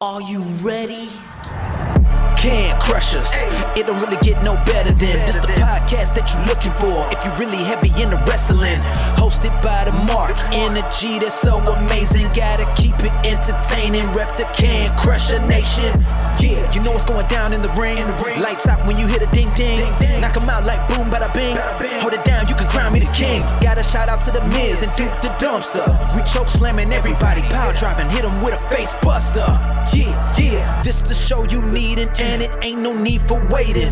Are you ready? Can crush us. It don't really get no better than this. The podcast that you're looking for if you're really heavy into wrestling. Hosted by the Mark. Energy that's so amazing. Gotta keep it entertaining. Rep the Can Crusher Nation. Yeah, you know what's going down in the ring. Lights out when you hit a ding ding. Knock 'em out like boom bada bing. Hold it down, you can crown me the king. Got a shout out to the Miz and Duke the Dumpster. We choke slamming everybody. Power driving, hit 'em with a face buster. Yeah, this the show you need and it ain't no need for waiting.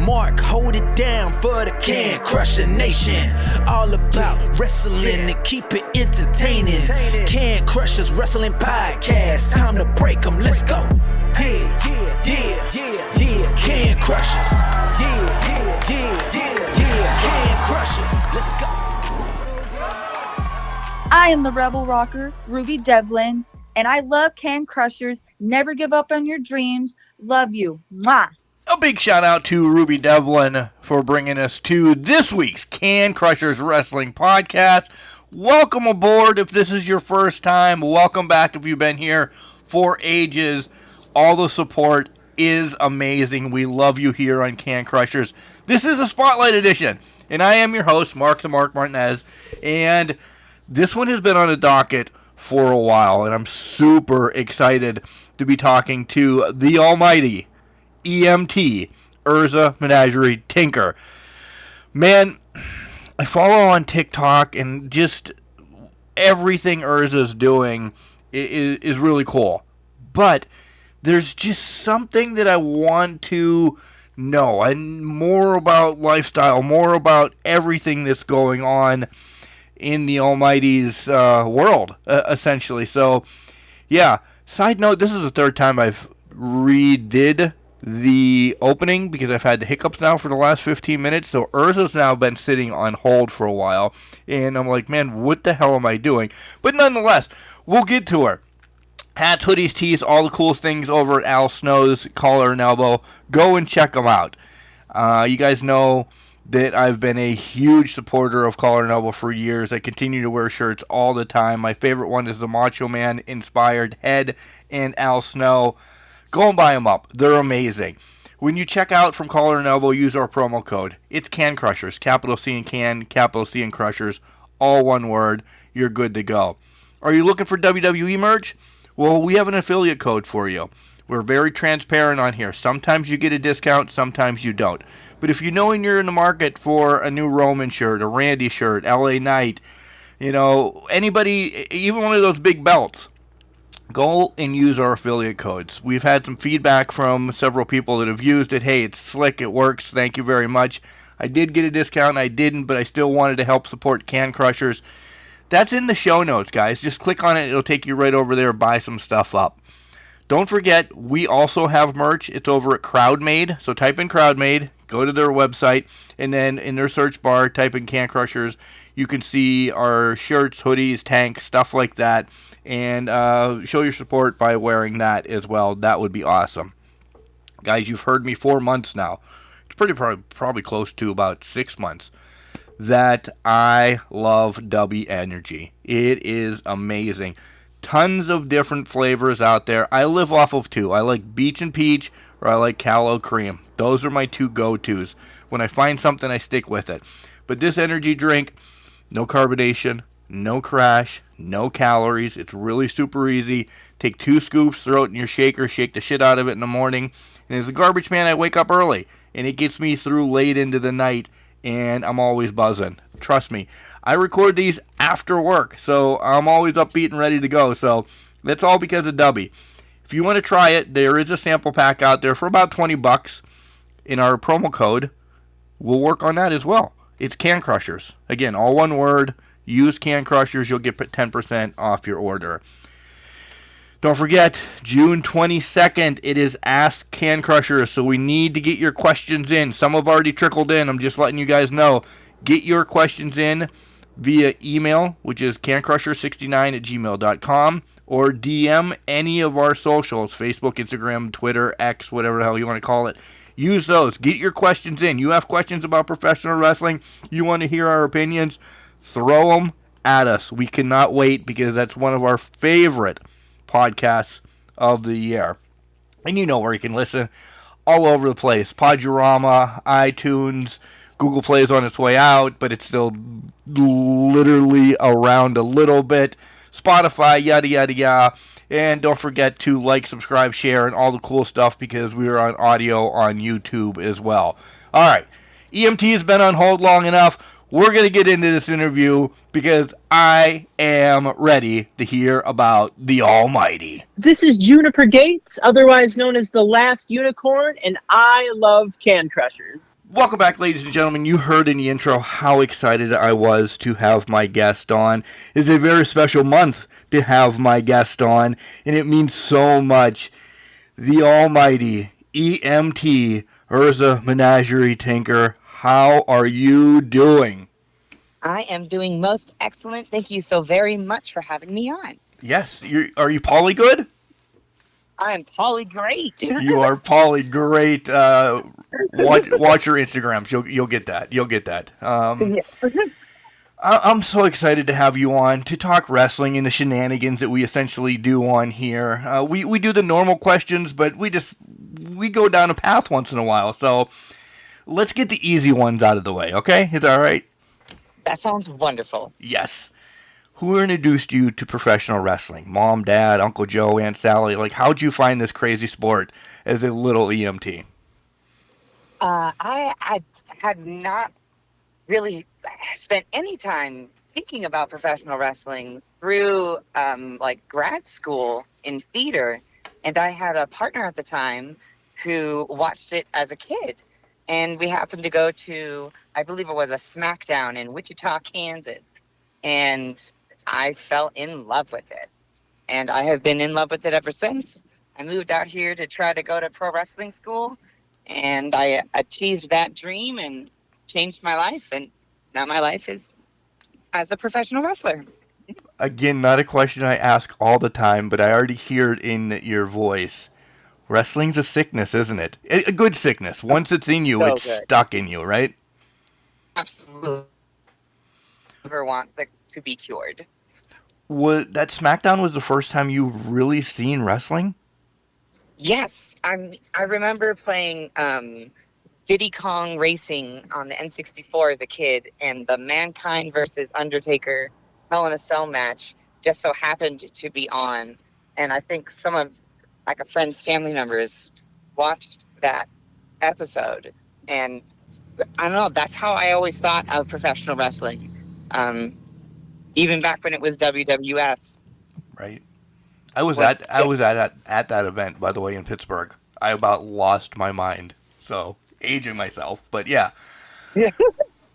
Mark, hold it down for the Can Crusher Nation. All about wrestling and keep it entertaining. Can Crushers Wrestling Podcast. Time to break 'em, let's go. Yeah, Can Crushers. Yeah, Can Crushers. Let's go. I am the Rebel Rocker, Ruby Devlin, and I love Can Crushers. Never give up on your dreams. Love you. Mwah. A big shout out to Ruby Devlin for bringing us to this week's Can Crushers Wrestling Podcast. Welcome aboard if this is your first time. Welcome back if you've been here for ages. All the support is amazing. We love you here on Can Crushers. This is a Spotlight edition, and I am your host, Mark the Mark Martinez, and this one has been on the docket for a while, and I'm super excited to be talking to the All Mighty EMT, Erza Menagerie Tinker. Man, I follow on TikTok, and just everything Erza's doing is really cool. But there's just something that I want to know, and more about lifestyle, more about everything that's going on in the Almighty's world, essentially. So, yeah. Side note, this is the third time I've redid the opening because I've had the hiccups now for the last 15 minutes. So Erza's now been sitting on hold for a while, and I'm like, man, what the hell am I doing? But nonetheless, we'll get to her. Hats, hoodies, tees, all the cool things over at Al Snow's Collar and Elbow. Go and check them out. You guys know that I've been a huge supporter of Collar and Elbow for years. I continue to wear shirts all the time. My favorite one is the Macho Man inspired head and Al Snow. Go and buy them up. They're amazing. When you check out from Collar and Elbow, use our promo code. It's Can Crushers. Capital C and Can, capital C and Crushers. All one word. You're good to go. Are you looking for WWE merch? Well, we have an affiliate code for you. We're very transparent on here. Sometimes you get a discount, sometimes you don't. But if you know when you're in the market for a new Roman shirt, a Randy shirt, LA Knight, anybody, even one of those big belts, go and use our affiliate codes. We've had some feedback from several people that have used it. Hey, it's slick, it works, thank you very much. I did get a discount, I didn't, but I still wanted to help support Can Crushers. That's in the show notes, guys. Just click on it. It'll take you right over there. Buy some stuff up. Don't forget, we also have merch. It's over at CrowdMade. So type in CrowdMade, go to their website, and then in their search bar, type in Can Crushers. You can see our shirts, hoodies, tanks, stuff like that. And show your support by wearing that as well. That would be awesome. Guys, you've heard me 4 months now. It's probably close to about 6 months. That I love W Energy. It is amazing. Tons of different flavors out there. I live off of two. I like Beach and Peach, or I like Calo Cream. Those are my two go-tos. When I find something, I stick with it. But this energy drink, no carbonation, no crash, no calories. It's really super easy. Take 2 scoops, throw it in your shaker, shake the shit out of it in the morning. And as a garbage man, I wake up early, and it gets me through late into the night. And I'm always buzzing. Trust me. I record these after work, so I'm always upbeat and ready to go. So that's all because of Dubby. If you want to try it, there is a sample pack out there for about $20 in our promo code. We'll work on that as well. It's Can Crushers. Again, all one word. Use Can Crushers. You'll get 10% off your order. Don't forget, June 22nd, it is Ask Can Crushers, so we need to get your questions in. Some have already trickled in. I'm just letting you guys know. Get your questions in via email, which is cancrusher69@gmail.com, or DM any of our socials, Facebook, Instagram, Twitter, X, whatever the hell you want to call it. Use those. Get your questions in. You have questions about professional wrestling, you want to hear our opinions, throw them at us. We cannot wait because that's one of our favorite podcasts of the year. And you know where you can listen all over the place. Podurama, iTunes, Google Play is on its way out, but it's still literally around a little bit. Spotify, yada, yada, yada. And don't forget to like, subscribe, share, and all the cool stuff because we are on audio on YouTube as well. All right. EMT has been on hold long enough. We're going to get into this interview because I am ready to hear about the Almighty. This is Juniper Gates, otherwise known as the Last Unicorn, and I love can crushers. Welcome back, ladies and gentlemen. You heard in the intro how excited I was to have my guest on. It's a very special month to have my guest on, and it means so much. The Almighty EMT, Erza Menagerie Tinker. How are you doing? I am doing most excellent. Thank you so very much for having me on. Yes. Are you poly good? I am poly great. You are poly great. Watch your Instagrams. You'll get that. You'll get that. I'm so excited to have you on to talk wrestling and the shenanigans that we essentially do on here. We do the normal questions, but we go down a path once in a while. So let's get the easy ones out of the way, okay? Is that all right? That sounds wonderful. Yes. Who introduced you to professional wrestling? Mom, Dad, Uncle Joe, Aunt Sally? Like, how'd you find this crazy sport as a little EMT? I had not really spent any time thinking about professional wrestling through like grad school in theater, and I had a partner at the time who watched it as a kid, and we happened to go to, I believe it was a SmackDown in Wichita, Kansas, and I fell in love with it, and I have been in love with it ever since. I moved out here to try to go to pro wrestling school, and I achieved that dream and changed my life, and now my life is as a professional wrestler. Again, not a question I ask all the time, but I already hear it in your voice. Wrestling's a sickness, isn't it? A good sickness. Once it's in you, So it's good. stuck in you, right? Absolutely. Never want to be cured. That SmackDown was the first time you really seen wrestling? Yes, I remember playing Diddy Kong Racing on the N64 as a kid, and the Mankind versus Undertaker Hell in a Cell match just so happened to be on, and I think some of like a friend's family members watched that episode, and I don't know. That's how I always thought of professional wrestling, even back when it was WWF. Right. I was at that event, by the way, in Pittsburgh. I about lost my mind. So aging myself, but yeah,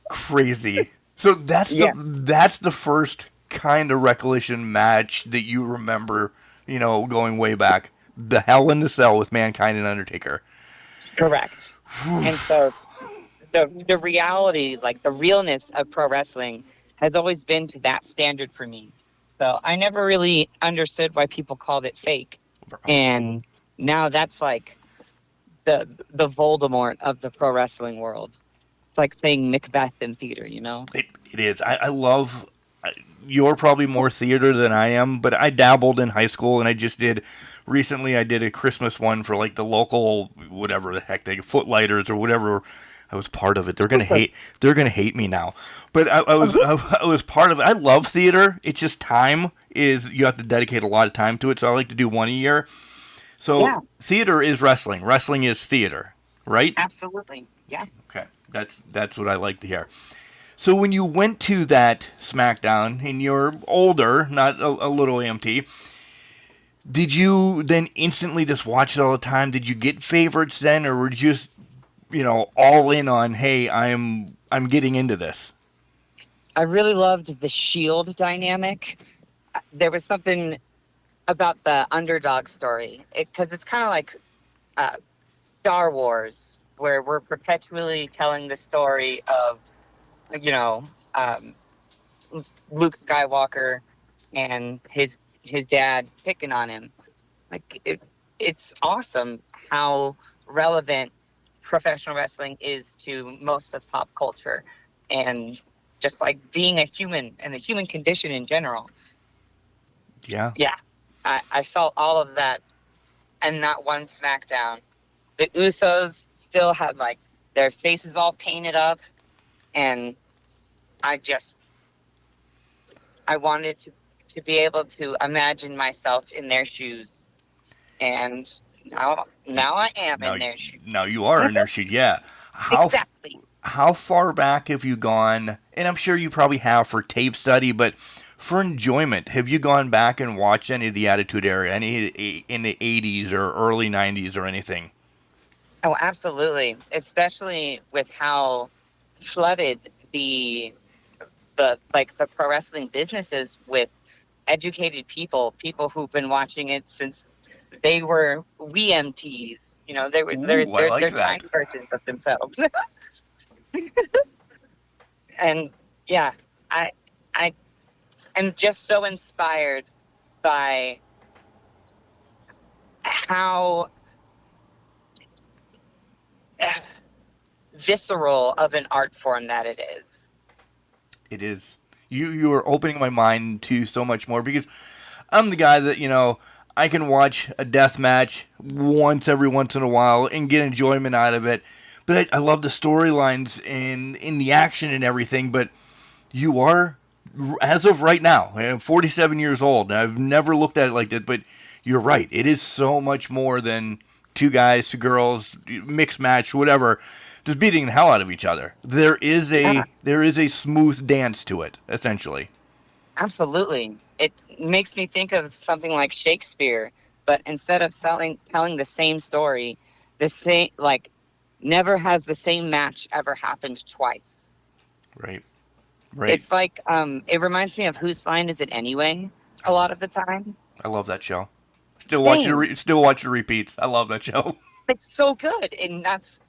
crazy. So that's the first kind of recollection match that you remember. You know, going way back, the Hell in the Cell with Mankind and Undertaker. Correct. And so the reality, like the realness of pro wrestling has always been to that standard for me. So I never really understood why people called it fake. And now that's like the Voldemort of the pro wrestling world. It's like saying Macbeth in theater, you know? It is. I love. You're probably more theater than I am, but I dabbled in high school, and I just did. Recently, I did a Christmas one for like the local whatever the heck they Footlighters or whatever. I was part of it. They're gonna hate. They're gonna hate me now. But I was part of it. I love theater. It's just time is you have to dedicate a lot of time to it. So I like to do one a year. So theater is wrestling. Wrestling is theater, right? Absolutely. Yeah. Okay, that's what I like to hear. So when you went to that SmackDown and you're older, not a little EMT, did you then instantly just watch it all the time? Did you get favorites then, or were you just all in on, hey, I'm getting into this? I really loved the Shield dynamic. There was something about the underdog story, because it's kind of like Star Wars, where we're perpetually telling the story of, Luke Skywalker and his dad picking on him. Like it's awesome how relevant professional wrestling is to most of pop culture, and just like being a human and the human condition in general. Yeah. I felt all of that and not one SmackDown. The Usos still had like their faces all painted up, and I just I wanted to be able to imagine myself in their shoes, and now I am Now, in their shoes. now you are in their shoes, yeah. Exactly. How far back have you gone? And I'm sure you probably have for tape study, but for enjoyment, have you gone back and watched any of the Attitude Era, any in the 80s or early 90s or anything? Oh, absolutely. Especially with how flooded the pro wrestling businesses with educated people who've been watching it since they were EMTs. You know, Ooh, I like they're that. tiny versions of themselves. And yeah, I I am just so inspired by how visceral of an art form that it is. It is. You are opening my mind to so much more because I'm the guy that, I can watch a death match every once in a while and get enjoyment out of it. But I love the storylines and in the action and everything. But you are, as of right now, I'm 47 years old. And I've never looked at it like that. But you're right. It is so much more than two guys, two girls, mixed match, whatever, just beating the hell out of each other. Yeah, There is a smooth dance to it, essentially. absolutely. It makes me think of something like Shakespeare, but instead of telling the same story, the same like never has the same match ever happened twice. Right. Right. It's like it reminds me of Whose Line Is It Anyway? A lot of the time. I love that show. Same. Still watch the repeats. I love that show. It's so good, and that's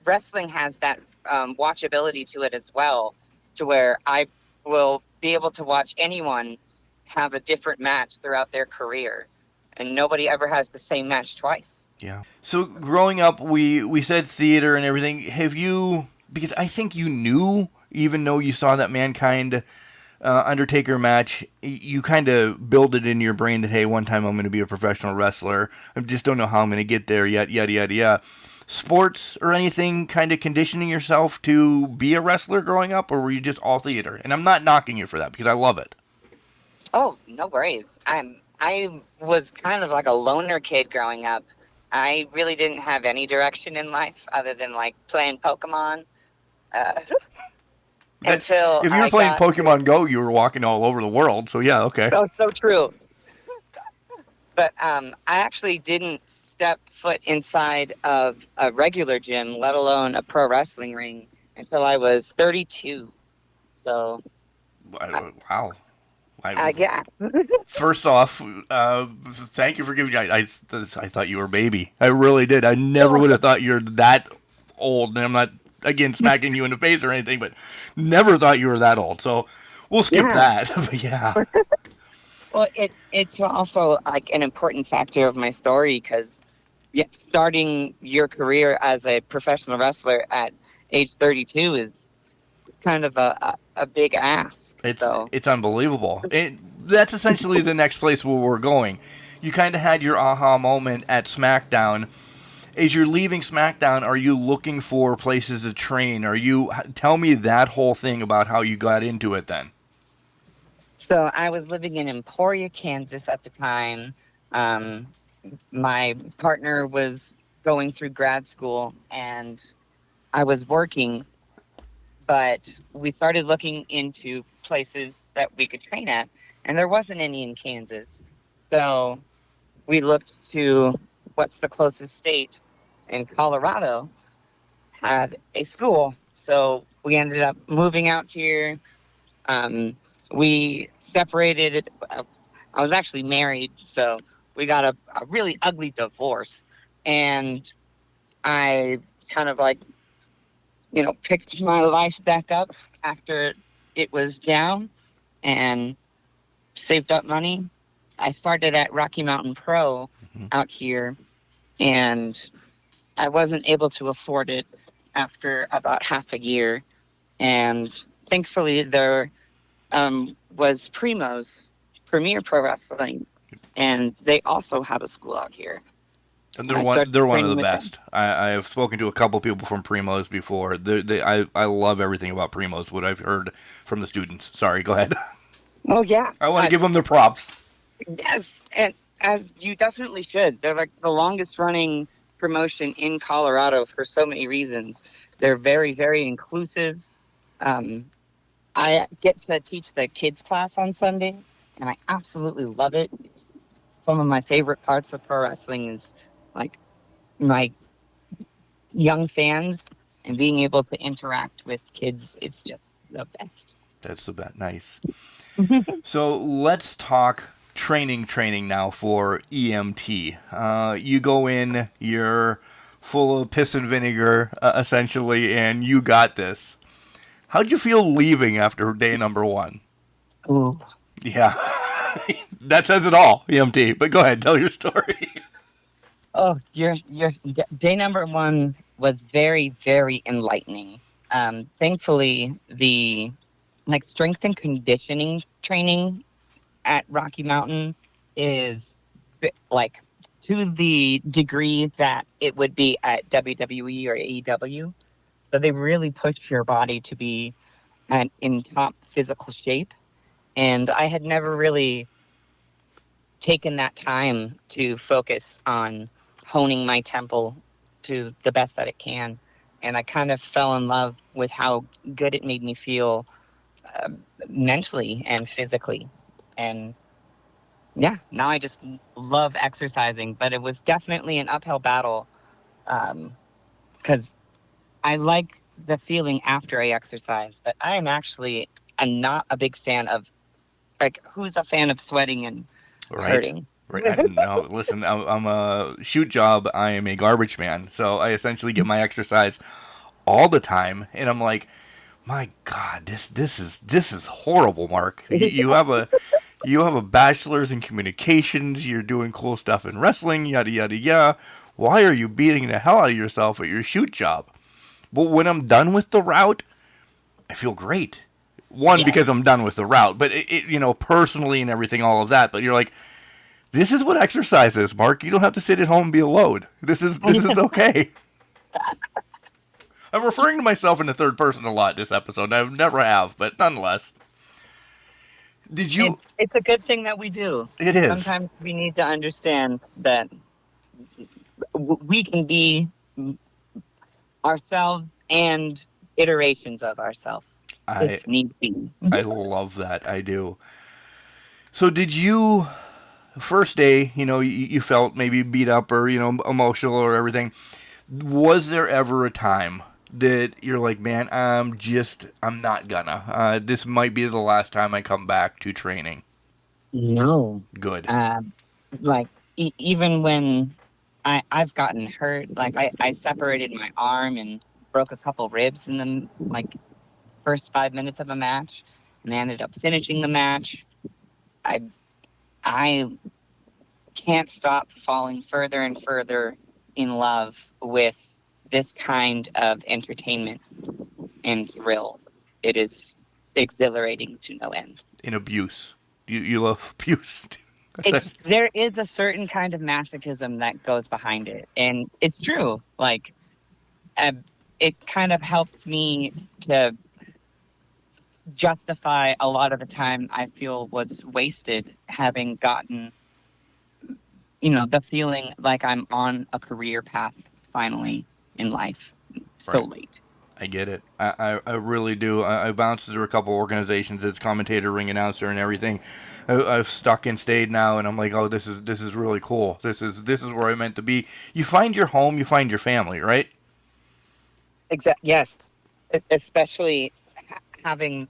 wrestling has that watchability to it as well, to where I will be able to watch anyone have a different match throughout their career, and nobody ever has the same match twice. Yeah. So growing up, we said theater and everything. Have you? Because I think you knew, even though you saw that Mankind Undertaker match, you kind of build it in your brain that hey, one time I'm going to be a professional wrestler. I just don't know how I'm going to get there yet. Yada yada yada. Sports or anything kind of conditioning yourself to be a wrestler growing up, or were you just all theater? And I'm not knocking you for that because I love it. Oh, no worries. I was kind of like a loner kid growing up. I really didn't have any direction in life other than like playing Pokemon. Uh, That until if you were I playing got to Pokemon Go, you were walking all over the world. So yeah, okay. oh, so true. But I actually didn't step foot inside of a regular gym, let alone a pro wrestling ring, until I was 32. So, I, Wow. I yeah. First off, thank you for giving. I thought you were a baby. I really did. I never would have thought you're that old. And I'm not again smacking you in the face or anything, but never thought you were that old. So we'll skip Yeah. that. But yeah, Well, it's also like an important factor of my story because starting your career as a professional wrestler at age 32 is kind of a big ask. So, it's unbelievable. That's essentially the next place where we're going. You kind of had your aha moment at SmackDown. As you're leaving SmackDown, are you looking for places to train? Tell me that whole thing about how you got into it then? so I was living in Emporia, Kansas at the time. Um, my partner was going through grad school and I was working, but we started looking into places that we could train at, and there wasn't any in Kansas. So we looked to what's the closest state, and Colorado had a school. So we ended up moving out here. We separated. I was actually married, so we got a really ugly divorce. And I kind of like, picked my life back up after it was down and saved up money. I started at Rocky Mountain Pro Hmm. out here, and I wasn't able to afford it after about half a year. And thankfully, there was Primo's Premier Pro Wrestling, and they also have a school out here. And I started they're one of training the with them. best. I have spoken to a couple people from Primos before. I love everything about Primos, what I've heard from the students. Sorry, go ahead. Oh yeah. I want to give them their props. Yes, and as you definitely should. They're like the longest running promotion in Colorado for so many reasons. They're very, very inclusive. Um, I get to teach the kids class on Sundays, and I absolutely love it. It's some of my favorite parts of pro wrestling is like my young fans and being able to interact with kids. It's just the best. That's the best. Nice. So let's talk training now for EMT. You go in, you're full of piss and vinegar, essentially, and you got this. How'd you feel leaving after day number 1? Ooh. Yeah, that says it all, EMT. But go ahead, tell your story. Oh, your day number 1 was very, very enlightening. Thankfully, the like strength and conditioning training at Rocky Mountain is like to the degree that it would be at WWE or AEW. So they really push your body to be in top physical shape. And I had never really taken that time to focus on honing my temple to the best that it can. And I kind of fell in love with how good it made me feel mentally and physically. And yeah, now I just love exercising, but it was definitely an uphill battle because I like the feeling after I exercise, but I am actually not a big fan of, like, who's a fan of sweating and Right. hurting? Right. No, listen, I'm a shoot job. I am a garbage man. So I essentially get my exercise all the time. And I'm like, my God, this is horrible, Mark. You have a bachelor's in communications. You're doing cool stuff in wrestling, yada, yada, yada. Why are you beating the hell out of yourself at your shoot job? But when I'm done with the route, I feel great. One, Yes. because I'm done with the route, but personally and everything, all of that. But you're like, this is what exercise is, Mark. You don't have to sit at home and be a load. This is okay. I'm referring to myself in the third person a lot this episode. I never have, but nonetheless. Did you? It's a good thing that we do. It is. Sometimes we need to understand that we can be ourselves and iterations of ourselves if need be. I love that. I do. So did you, first day, you felt maybe beat up or, emotional or everything. Was there ever a time that you're like, man, I'm not gonna. This might be the last time I come back to training? No. Good. Like, even when I've gotten hurt, like I separated my arm and broke a couple ribs in the like first 5 minutes of a match, and I ended up finishing the match. I can't stop falling further and further in love with this kind of entertainment and thrill. It is exhilarating to no end. In abuse. You love abuse. There is a certain kind of masochism that goes behind it, and it's true. Like, it kind of helps me to justify a lot of the time I feel was wasted having gotten, the feeling like I'm on a career path finally in life so late. I get it. I really do. I bounced through a couple organizations as commentator, ring announcer, and everything. I've stuck and stayed now, and I'm like, oh, this is really cool. This is where I meant to be. You find your home, you find your family, right? Yes, especially having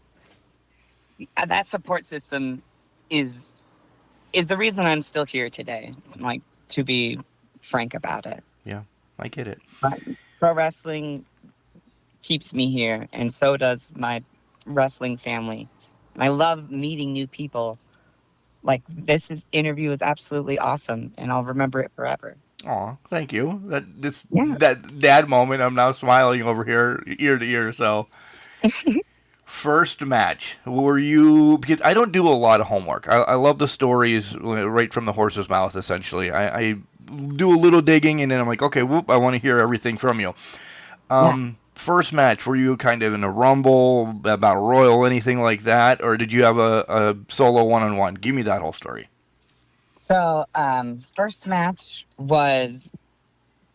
that support system is the reason I'm still here today. Like, to be frank about it. Yeah, I get it. But pro wrestling keeps me here, and so does my wrestling family. And I love meeting new people. Like, this interview is absolutely awesome, and I'll remember it forever. Aw, thank you. That moment, I'm now smiling over here, ear to ear. So, first match, were you? Because I don't do a lot of homework. I love the stories right from the horse's mouth. Essentially, I do a little digging, and then I'm like, okay, whoop, I want to hear everything from you. First match, were you kind of in a rumble, battle royal, anything like that, or did you have a solo one-on-one? Give me that whole story. So, first match was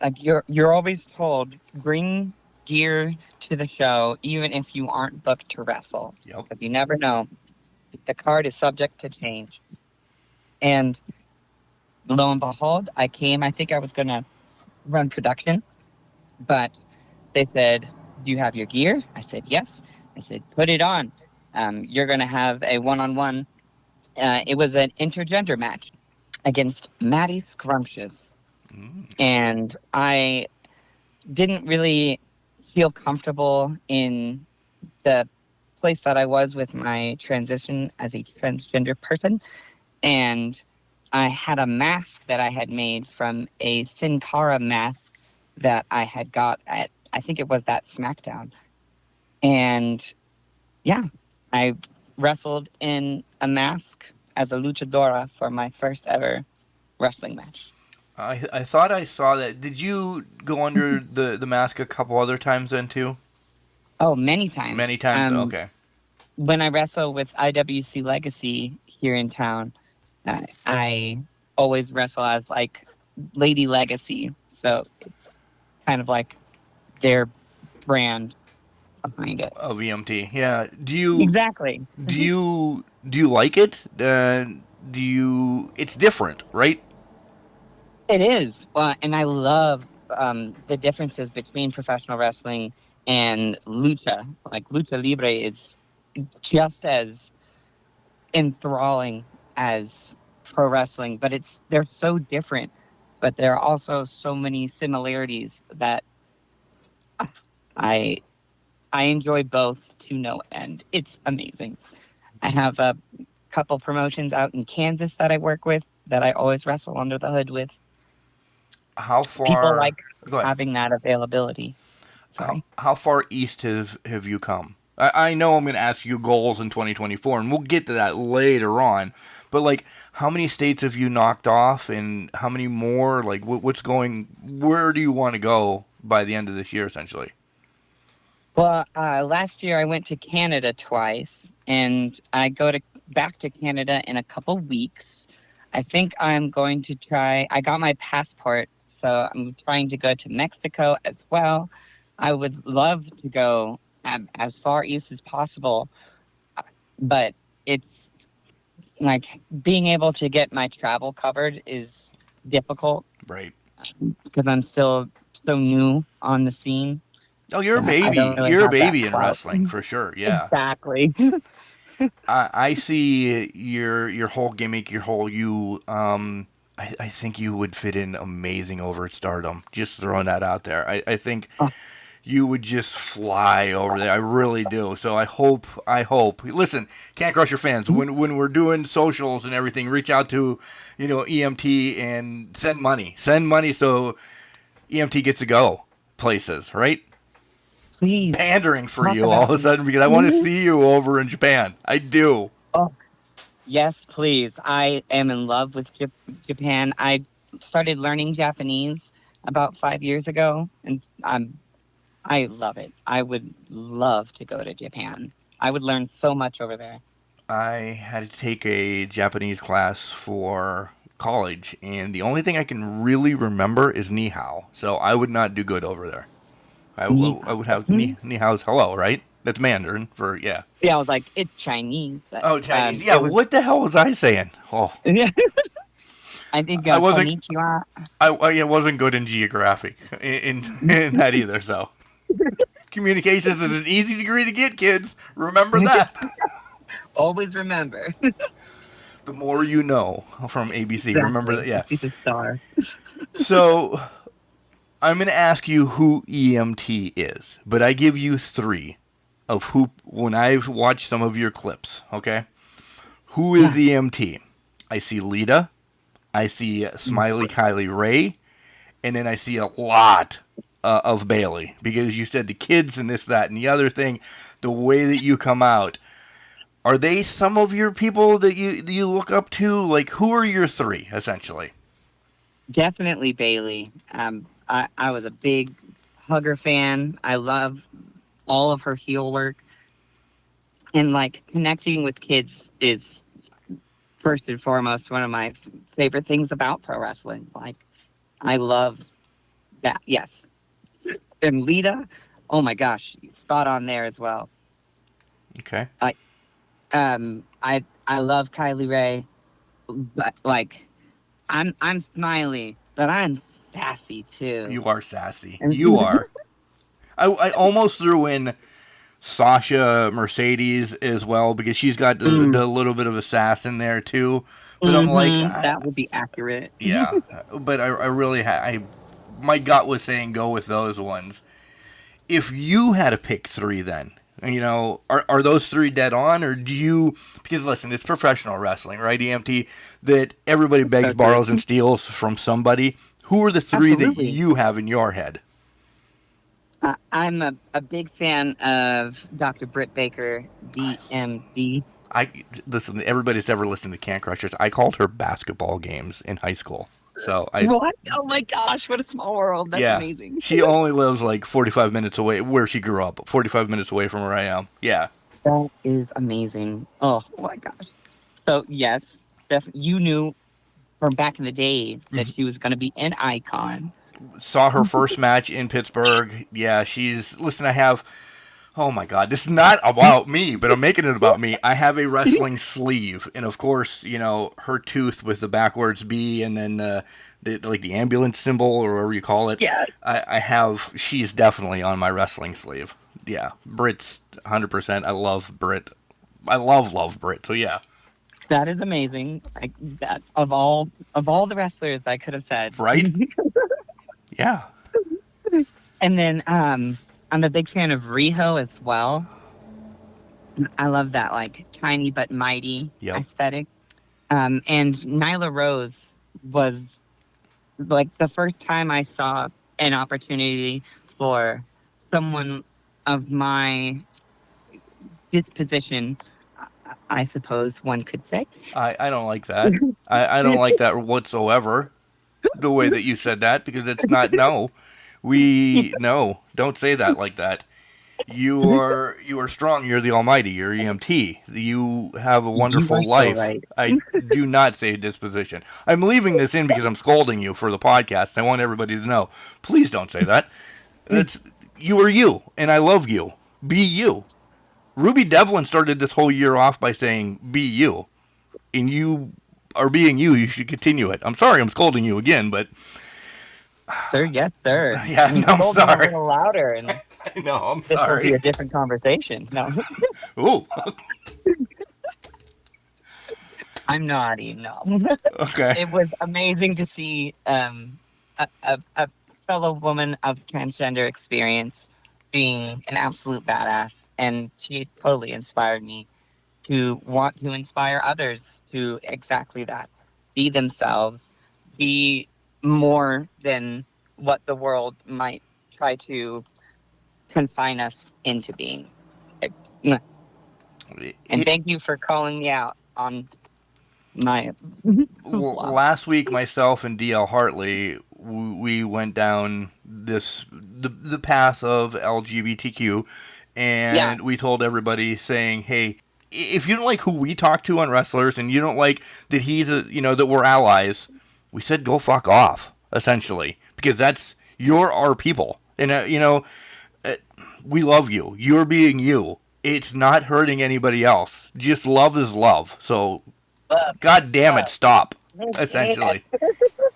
like you're always told bring gear to the show, even if you aren't booked to wrestle. Yep. Because you never know, the card is subject to change. And lo and behold, I came. I think I was gonna run production, but they said, "Do you have your gear?" I said, "Yes." I said, "Put it on. You're gonna have a one-on-one." It was an intergender match against Maddie Scrumptious. And I didn't really feel comfortable in the place that I was with my transition as a transgender person. And I had a mask that I had made from a Sin Cara mask that I had got at, I think it was that SmackDown. And yeah, I wrestled in a mask as a luchadora for my first ever wrestling match. I thought I saw that. Did you go under the mask a couple other times then too? Oh, many times. Many times? Okay. When I wrestle with IWC Legacy here in town, I always wrestle as like Lady Legacy. So it's kind of like their brand behind it. Of EMT, yeah. Do you Exactly. do you like it? Do you? It's different, right? It is. And I love the differences between professional wrestling and lucha. Like lucha libre is just as enthralling as pro wrestling, but they're so different. But there are also so many similarities that I enjoy both to no end. It's amazing. I have a couple promotions out in Kansas that I work with that I always wrestle under the hood with. How People far? like Go ahead. having that availability. Sorry. How far east have you come? I know I'm going to ask you goals in 2024, and we'll get to that later on. But like, how many states have you knocked off, and how many more? Like, what's going? Where do you want to go by the end of this year, essentially? Well, last year I went to Canada twice, and I go back to Canada in a couple weeks. I think I'm going to try. I got my passport, so I'm trying to go to Mexico as well. I would love to go as far east as possible, but it's like being able to get my travel covered is difficult Right. because I'm still so new on the scene. Oh, you're a I baby. don't really You're a have that baby in clout. wrestling for sure. Yeah. Exactly. I see your whole gimmick, your whole you. I think you would fit in amazing over at Stardom. Just throwing that out there. I think you would just fly over there. I really do. So I hope. Listen, Can't Crush Your fans. When we're doing socials and everything, reach out to EMT and send money. Send money so EMT gets to go places. Right. Please. Pandering for Talk you about all of a sudden because I want to see you over in Japan. I do. Oh, yes, please. I am in love with Japan. I started learning Japanese about 5 years ago, and I love it. I would love to go to Japan. I would learn so much over there. I had to take a Japanese class for college, and the only thing I can really remember is ni hao. So I would not do good over there. I would have ni hao's hello, right? That's Mandarin for, yeah. Yeah, I was like, it's Chinese. But, Oh, Chinese. Yeah, what the hell was I saying? Oh. I think I wasn't. konnichiwa. I wasn't good in geographic in that either. So communications is an easy degree to get, kids. Remember that. Always remember. The more you know from ABC. Exactly. Remember that. Yeah. He's a star. So I'm going to ask you who EMT is, but I give you three of who when I've watched some of your clips. Okay, who is EMT? I see Lita. I see Smiley Kylie Ray, and then I see a lot of Bailey because you said the kids and this, that, and the other thing. The way that you come out, are they some of your people that you look up to? Like, who are your three essentially? Definitely Bailey. I was a big Hugger fan. I love all of her heel work, and like connecting with kids is first and foremost one of my favorite things about pro wrestling. Like I love that. Yes, and Lita. Oh my gosh, spot on there as well. Okay. I love Kylie Ray, but like I'm smiley, but I'm sassy too. You are sassy. And You are. I almost threw in Sasha Mercedes as well because she's got the little bit of a sass in there too. But I'm like, that would be accurate. yeah. But I really my gut was saying go with those ones. If you had to pick three, then are those three dead on, or do you? Because listen, it's professional wrestling, right? EMT, that everybody begs, borrows, and steals from somebody. Who are the three Absolutely. that you have in your head? I'm a big fan of Dr. Britt Baker, DMD. Listen. Everybody's ever listened to Can Crushers. I called her basketball games in high school. So What? Oh my gosh, what a small world. That's amazing. She only lives like 45 minutes away where she grew up. 45 minutes away from where I am. Yeah. That is amazing. Oh my gosh. So yes, you knew from back in the day that she was going to be an icon. Saw her first match in Pittsburgh. Yeah, listen, I have, oh my God, this is not about me, but I'm making it about me. I have a wrestling sleeve. And of course, her tooth with the backwards B and then the ambulance symbol or whatever you call it. Yeah. She's definitely on my wrestling sleeve. Yeah. Britt's 100%. I love Britt. I love Britt. So yeah. That is amazing. Like that of all the wrestlers I could have said. Right? Yeah. And then I'm a big fan of Riho as well. I love that like tiny but mighty aesthetic. And Nyla Rose was like the first time I saw an opportunity for someone of my disposition, I suppose one could say. I don't like that. I don't like that whatsoever. The way that you said that, because it's not don't say that like that. You are strong. You're the All Mighty. You're EMT. You have a wonderful life. So right. I do not say disposition. I'm leaving this in because I'm scolding you for the podcast. I want everybody to know. Please don't say that. You are you, and I love you. Be you. Ruby Devlin started this whole year off by saying, "Be you," and you are being you. You should continue it. I'm sorry, I'm scolding you again, but sir, yes, sir. Yeah, I'm sorry. A little louder, and no, I'm this sorry. will be a different conversation. No. Ooh. I'm naughty. No. Okay. It was amazing to see a fellow woman of transgender experience being an absolute badass, and she totally inspired me to want to inspire others to exactly that. Be themselves. Be more than what the world might try to confine us into being. And thank you for calling me out on my last week. Myself and DL Hartley, we went down the path of LGBTQ, and we told everybody saying, hey, if you don't like who we talk to on wrestlers and you don't like that that we're allies, we said go fuck off, essentially, because you're our people. And we love you. You're being you. It's not hurting anybody else. Just love is love. So, God damn it, stop. Essentially.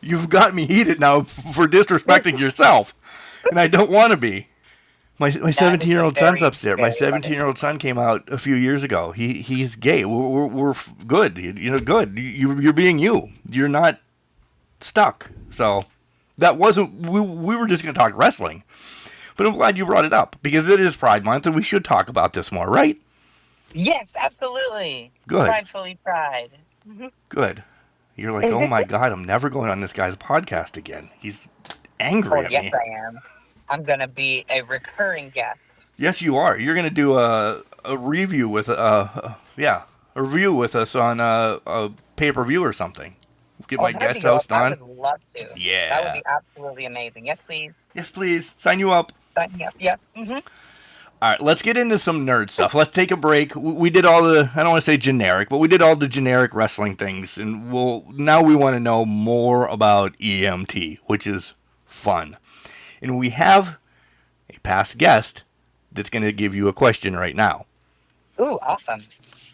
You've got me heated now for disrespecting yourself. And I don't want to be. My 17-year-old son's upstairs. My 17-year-old son came out a few years ago. He's gay. We're good. Good. You're being you. You're not stuck. So, that wasn't... We were just going to talk wrestling. But I'm glad you brought it up, because it is Pride Month, and we should talk about this more, right? Yes, absolutely. Good. Pridefully pride. Good. You're like, oh my God, I'm never going on this guy's podcast again. He's angry at me. Yes, I am. I'm going to be a recurring guest. Yes, you are. You're going to do a review with a review with us on a pay-per-view or something. Get Oh, my that'd be guest cool. host I on. would love to. Yeah. That would be absolutely amazing. Yes, please. Yes, please. Sign you up. Sign me up. Yep. All right, let's get into some nerd stuff. Let's take a break. We did all the, I don't want to say generic, but we did all the generic wrestling things, and now we want to know more about EMT, which is fun. And we have a past guest that's going to give you a question right now. Ooh, awesome.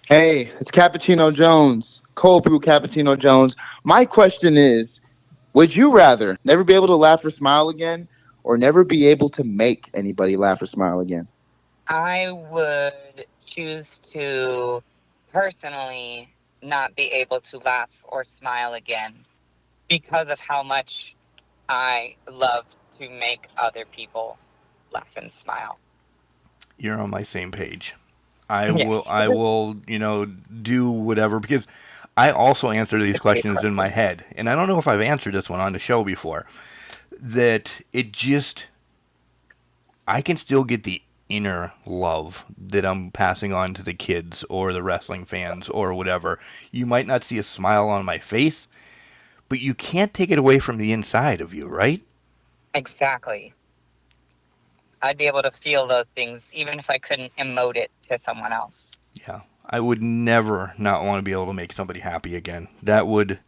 Hey, it's Cappuccino Jones, Cold Brew Cappuccino Jones. My question is, would you rather never be able to laugh or smile again, or never be able to make anybody laugh or smile again? I would choose to personally not be able to laugh or smile again because of how much I love to make other people laugh and smile. You're on my same page. I Yes. will, do whatever, because I also answer these questions in my head, and I don't know if I've answered this one on the show before, that I can still get the inner love that I'm passing on to the kids or the wrestling fans or whatever. You might not see a smile on my face, but you can't take it away from the inside of you, right? Exactly. I'd be able to feel those things even if I couldn't emote it to someone else. Yeah. I would never not want to be able to make somebody happy again. That would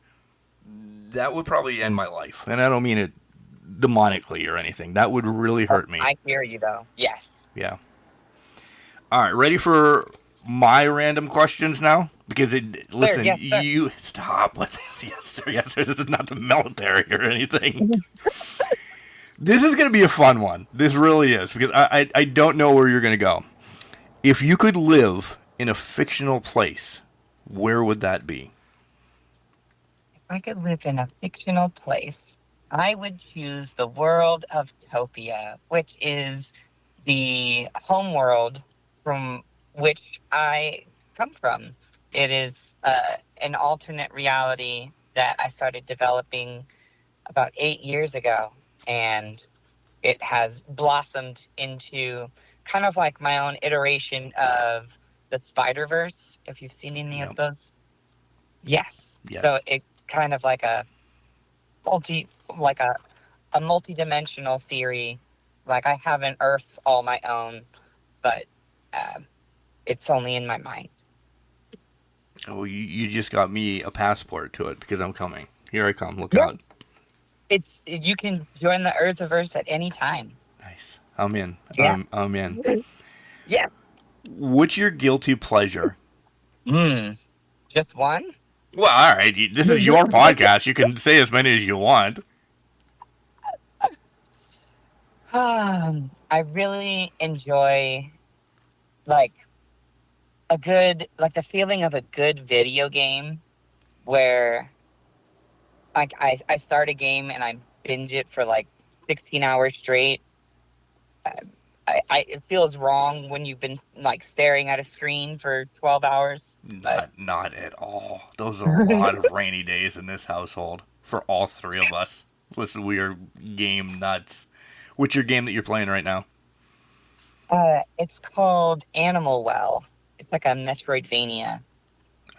probably end my life. And I don't mean it demonically or anything. That would really hurt me. I hear you, though. Yes. Yeah. All right, ready for my random questions now? Because listen, yes, sir. you stop with this. Yes, sir. Yes, sir. This is not the military or anything. This is going to be a fun one. This really is, because I don't know where you're going to go. If you could live in a fictional place, where would that be? If I could live in a fictional place, I would choose the world of Topia, which is the home world from which I come from. It is an alternate reality that I started developing about 8 years ago, and it has blossomed into kind of like my own iteration of the Spider-Verse, if you've seen any of those. Yes. So it's kind of like a like a multi-dimensional theory. Like I have an Earth all my own, but it's only in my mind. Oh, you just got me a passport to it, because I'm coming. Here I come. Look out. You can join the Erzaverse at any time. Nice. I'm in. Yes. I'm in. Yeah. What's your guilty pleasure? Just one? Well, all right. This is your podcast. You can say as many as you want. I really enjoy like the feeling of a good video game where like I start a game and I binge it for like 16 hours straight. It feels wrong when you've been like staring at a screen for 12 hours. Not at all. Those are a lot of rainy days in this household for all three of us. Listen, we are game nuts. What's your game that you're playing right now? It's called Animal Well. It's like a Metroidvania.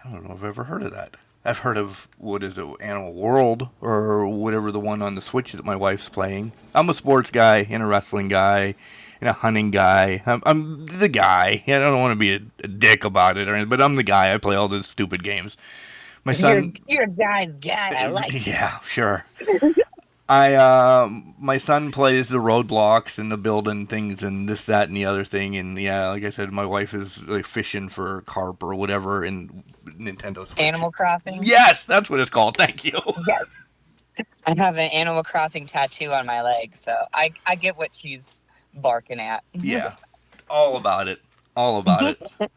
I don't know if I've ever heard of that. I've heard of, what is it, Animal World, or whatever, the one on the Switch that my wife's playing. I'm a sports guy and a wrestling guy and a hunting guy. I'm the guy. I don't want to be a dick about it, or anything, but I'm the guy. I play all those stupid games. My son... You're a guy's guy. I like it. Yeah, sure. My son plays the roadblocks and the building things and this, that, and the other thing. And yeah, like I said, my wife is like fishing for carp or whatever in Nintendo Switch. Animal Crossing? Yes, that's what it's called. Thank you. Yes. I have an Animal Crossing tattoo on my leg, so I get what she's barking at. Yeah, all about it. All about it.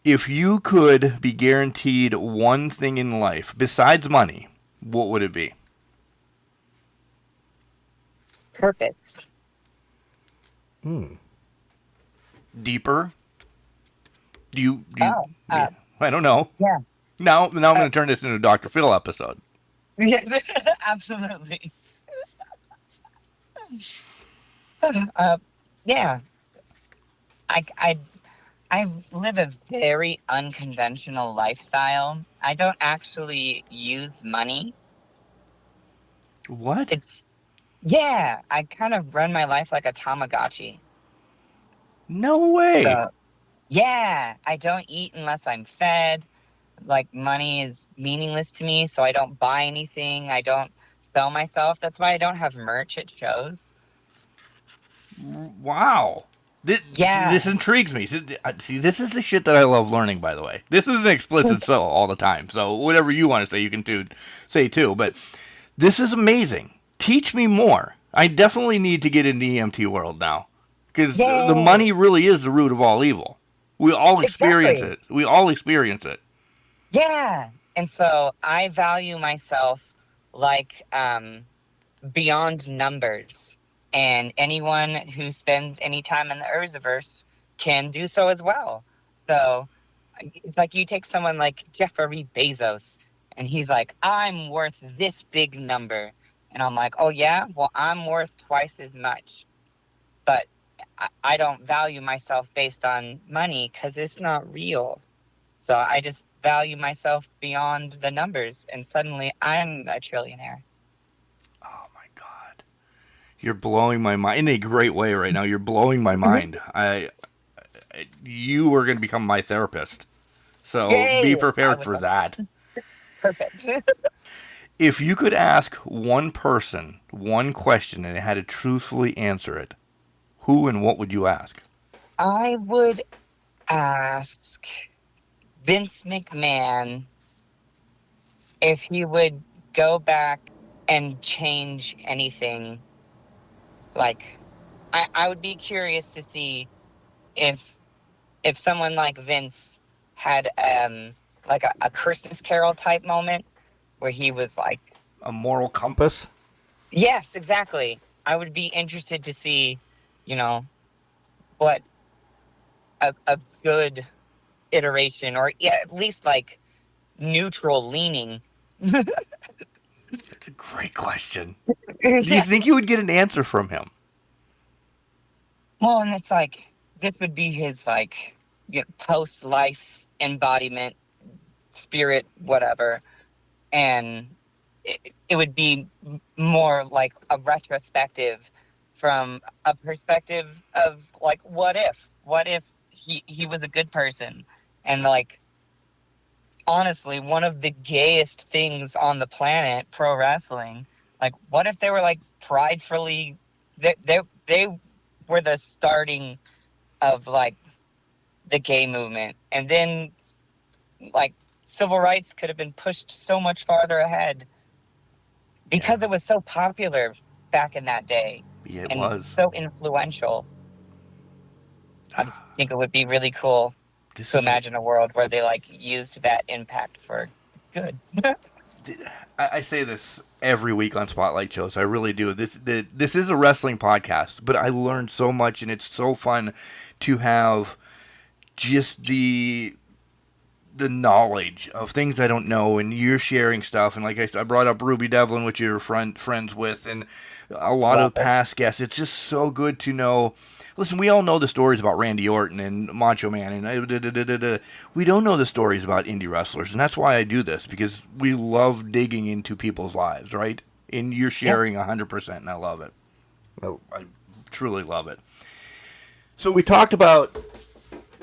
If you could be guaranteed one thing in life besides money, what would it be? Purpose. Deeper? Do you Oh, I don't know. yeah. Now I'm going to turn this into a Dr. Phil episode. Yes, absolutely. Yeah. I live a very unconventional lifestyle. I don't actually use money. What? It's, yeah, I kind of run my life like a Tamagotchi. No way. So, yeah, I don't eat unless I'm fed. Like, money is meaningless to me, so I don't buy anything. I don't sell myself. That's why I don't have merch at shows. Wow. This Yeah, intrigues me. See, this is the shit that I love learning, by the way. This is an explicit so all the time. So whatever you want to say, you can say too. But this is amazing. Teach me more. I definitely need to get in the EMT world now. Because the yay, money really is the root of all evil. We all experience exactly. it. We all experience it. Yeah. And so I value myself like beyond numbers. And anyone who spends any time in the Urzaverse can do so as well. So it's like you take someone like Jeffrey Bezos, and he's like, I'm worth this big number. And I'm like, oh, yeah? Well, I'm worth twice as much. But I don't value myself based on money because it's not real. So I just value myself beyond the numbers, and suddenly I'm a trillionaire. Oh my god. You're blowing my mind in a great way right now. You're blowing my mind. You are going to become my therapist. So be Yay! I prepared would for love that. perfect. If you could ask one person one question and it had to truthfully answer it, who and what would you ask? I would ask Vince McMahon if he would go back and change anything. Like, I would be curious to see if someone like Vince had like a Christmas Carol type moment where he was like, A moral compass? yes, exactly. I would be interested to see, you know, what a good iteration, or yeah, at least like neutral leaning. It's a great question. Do you Yeah. think you would get an answer from him? Well, and it's like this would be his like, post life embodiment, spirit, whatever, and it would be more like a retrospective from a perspective of like, what if he was a good person, and like, honestly, one of the gayest things on the planet, pro wrestling. Like, what if they were like pridefully, they were the starting of like the gay movement, and then like civil rights could have been pushed so much farther ahead Yeah, because it was so popular back in that day yeah it and was. so influential. I just think it would be really cool This to is a. imagine a world where they like used that impact for good. I say this every week on Spotlight shows. I really do. This is a wrestling podcast, but I learned so much, and it's so fun to have just the knowledge of things I don't know, and you're sharing stuff. And like I brought up Ruby Devlin, which you're friends with, and a lot of Love the it. past guests. It's just so good to know. Listen, we all know the stories about Randy Orton and Macho Man, and we don't know the stories about indie wrestlers, and that's why I do this, because we love digging into people's lives, right? And you're sharing Yes. 100%, and I love it. Well, I truly love it. So we talked about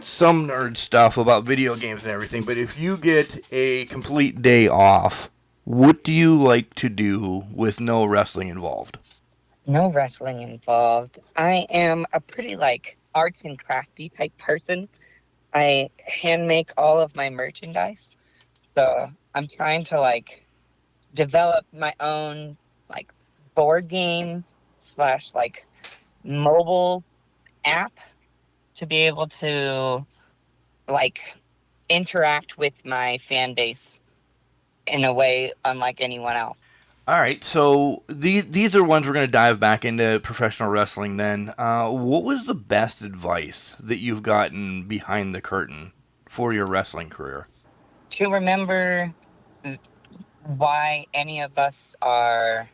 some nerd stuff about video games and everything, but if you get a complete day off, what do you like to do with no wrestling involved? No wrestling involved. I am a pretty like arts and crafty type person. I hand make all of my merchandise. So I'm trying to like develop my own like board game slash like mobile app to be able to like interact with my fan base in a way unlike anyone else. All right, so these are ones we're going to dive back into professional wrestling then. What was the best advice that you've gotten behind the curtain for your wrestling career? To remember why any of us are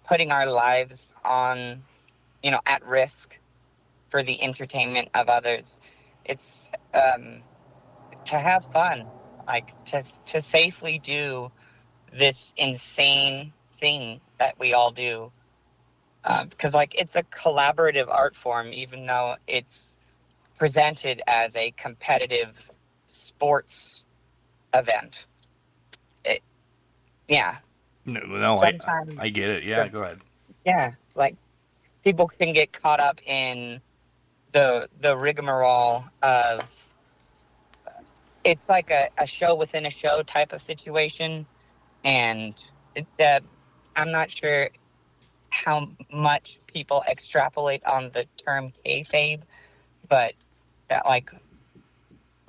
putting our lives on, at risk for the entertainment of others. It's to have fun, like to safely do this insane thing that we all do. Because like it's a collaborative art form, even though it's presented as a competitive sports event. It, yeah. No, I Sometimes, get it. Yeah, go ahead. yeah, like people can get caught up in the rigmarole of it's like a show within a show type of situation, and that I'm not sure how much people extrapolate on the term kayfabe, but that like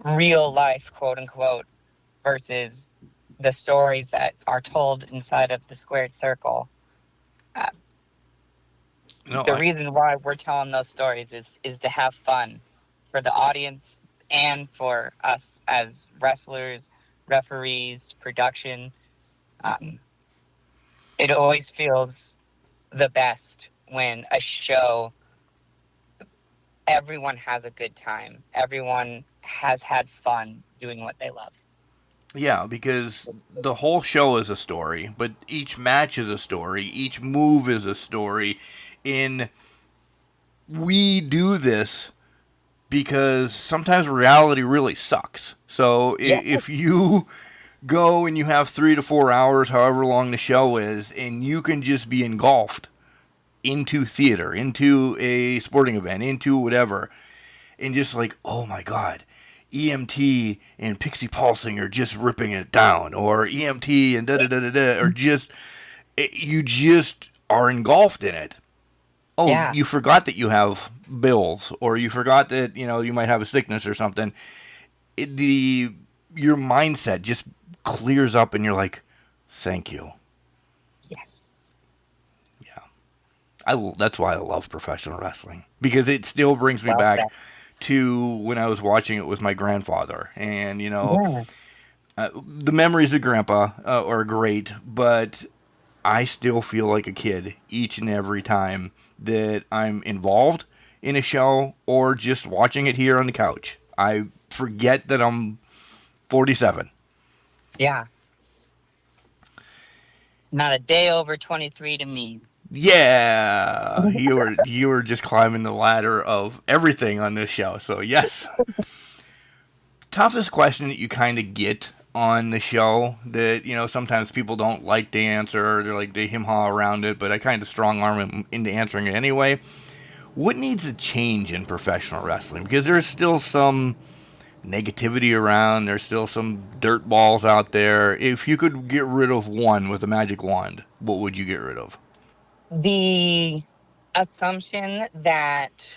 real life, quote unquote, versus the stories that are told inside of the squared circle. Uh, No, the reason why we're telling those stories is to have fun for the audience and for us as wrestlers, referees, production. Um, it always feels the best when a show everyone has a good time. Everyone has had fun doing what they love. yeah, because the whole show is a story, but each match is a story, each move is a story. In we do this because sometimes reality really sucks. So if Yes. you go and you have 3 to 4 hours, however long the show is, and you can just be engulfed into theater, into a sporting event, into whatever, and just like, oh my god, EMT and Pixie Pulsing are just ripping it down, or EMT and da da da da da, or just you just are engulfed in it. Oh, Yeah. you forgot that you have bills, or you forgot that you might have a sickness or something. The your mindset just clears up, and you're like, thank you. Yes. Yeah, that's why I love professional wrestling, because it still brings me Well back said. to when I was watching it with my grandfather, and Yeah. the memories of Grandpa are great, but I still feel like a kid each and every time that I'm involved in a show or just watching it here on the couch. I forget that I'm 47. Yeah. Not a day over 23 to me. Yeah, you were just climbing the ladder of everything on this show. So yes. Toughest question that you kind of get on the show that sometimes people don't like to answer. They're like they him haw around it, but I kind of strong arm him into answering it anyway. What needs to change in professional wrestling? Because there's still some negativity around. There's still some dirt balls out there. If you could get rid of one with a magic wand, what would you get rid of? The assumption that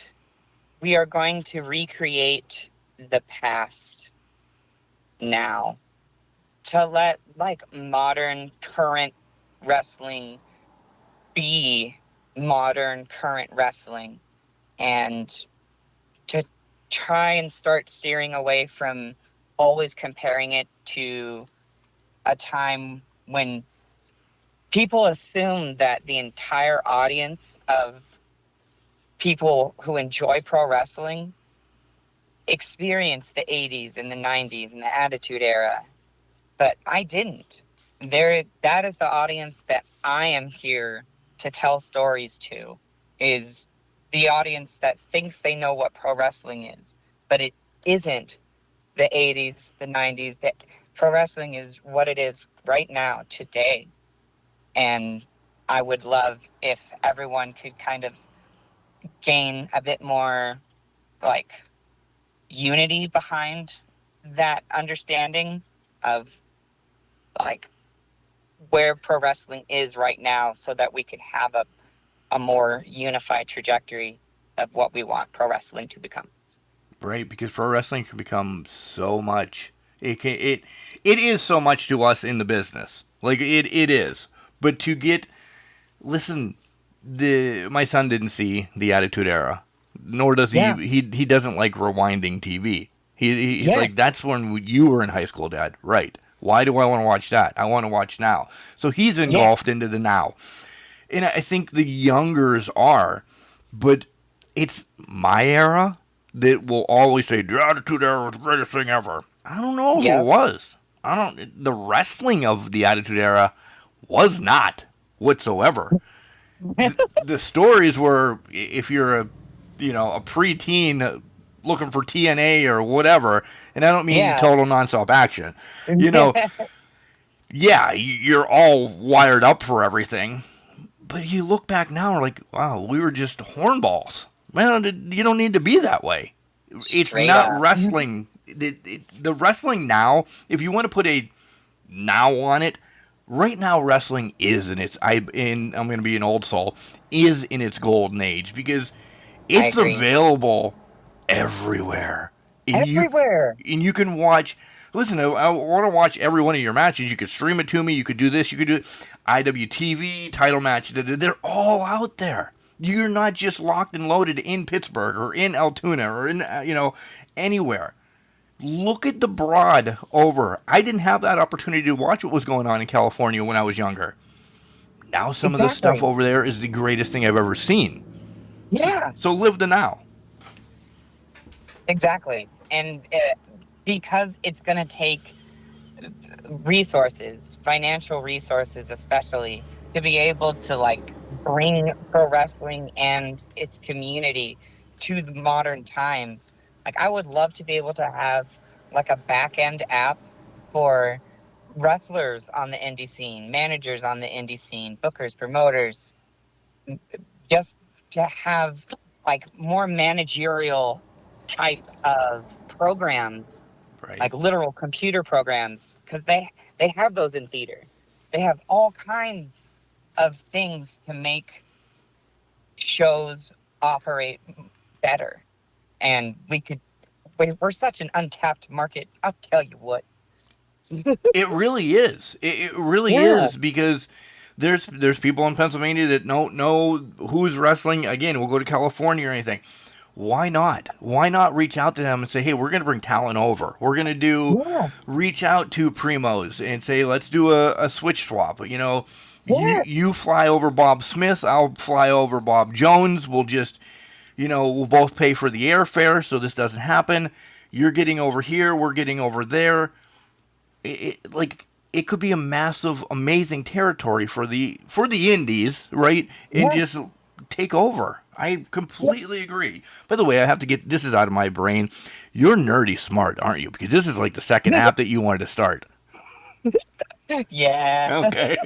we are going to recreate the past now to let like modern current wrestling be modern current wrestling and to try and start steering away from always comparing it to a time when people assume that the entire audience of people who enjoy pro wrestling experienced the 80s and the 90s and the Attitude Era, but I didn't. That is the audience that I am here to tell stories to, is the audience that thinks they know what pro wrestling is, but it isn't the 80s, the 90s. That pro wrestling is what it is right now, today. And I would love if everyone could kind of gain a bit more like unity behind that understanding of like where pro wrestling is right now so that we could have a more unified trajectory of what we want pro wrestling to become. Right, because pro wrestling can become so much. It is so much to us in the business. Like it is. But to get listen, the my son didn't see the Attitude Era, nor does Yeah. he doesn't like rewinding TV. He's like, Yes. that's when you were in high school, Dad. Right. Why do I want to watch that? I want to watch now. So he's Yes. engulfed into the now. And I think the youngers are, but it's my era. that will always say the Attitude Era was the greatest thing ever. I don't know if it Yep. was. I don't. The wrestling of the Attitude Era was not whatsoever. The stories were, if you're a a preteen looking for TNA or whatever, and I don't mean Yeah. total nonstop action. You know, yeah, you're all wired up for everything, but you look back now and like, wow, we were just hornballs. Man, you don't need to be that way. It's Straight not up. wrestling. The wrestling now, if you want to put a now on it, right now wrestling is in its I'm going to be an old soul, is in its golden age because I it's agree. available everywhere. Everywhere. And you can watch. Listen, I want to watch every one of your matches. You could stream it to me. You could do this. You could do IWTV title match. They're all out there. You're not just locked and loaded in Pittsburgh or in Altoona or in anywhere. Look at the broad over. I didn't have that opportunity to watch what was going on in California when I was younger. Now some of the stuff Exactly. over there is the greatest thing I've ever seen. Yeah. So live the now. Exactly. And because it's going to take resources, financial resources especially, to be able to like bring pro wrestling and its community to the modern times. Like I would love to be able to have like a back end app for wrestlers on the indie scene, managers on the indie scene, bookers, promoters, just to have like more managerial type of programs, Right. like literal computer programs, because they have those in theater. They have all kinds of things to make shows operate better, and we're such an untapped market. I'll tell you what. It really is. It really Yeah. is because there's people in Pennsylvania that don't know who's wrestling. Again, we'll go to California or anything. Why not? Why not reach out to them and say, hey, we're going to bring talent over. We're going to Yeah. reach out to primos and say, let's do a switch swap. You Yes. fly over Bob Smith, I'll fly over Bob Jones. We'll just, we'll both pay for the airfare so this doesn't happen. You're getting over here, we're getting over there. It could be a massive, amazing territory for the indies, right? And Yeah. just take over. I completely Yes. agree. By the way, I have to get this is out of my brain. You're nerdy smart, aren't you? Because this is like the second app that you wanted to start. Yeah. Okay.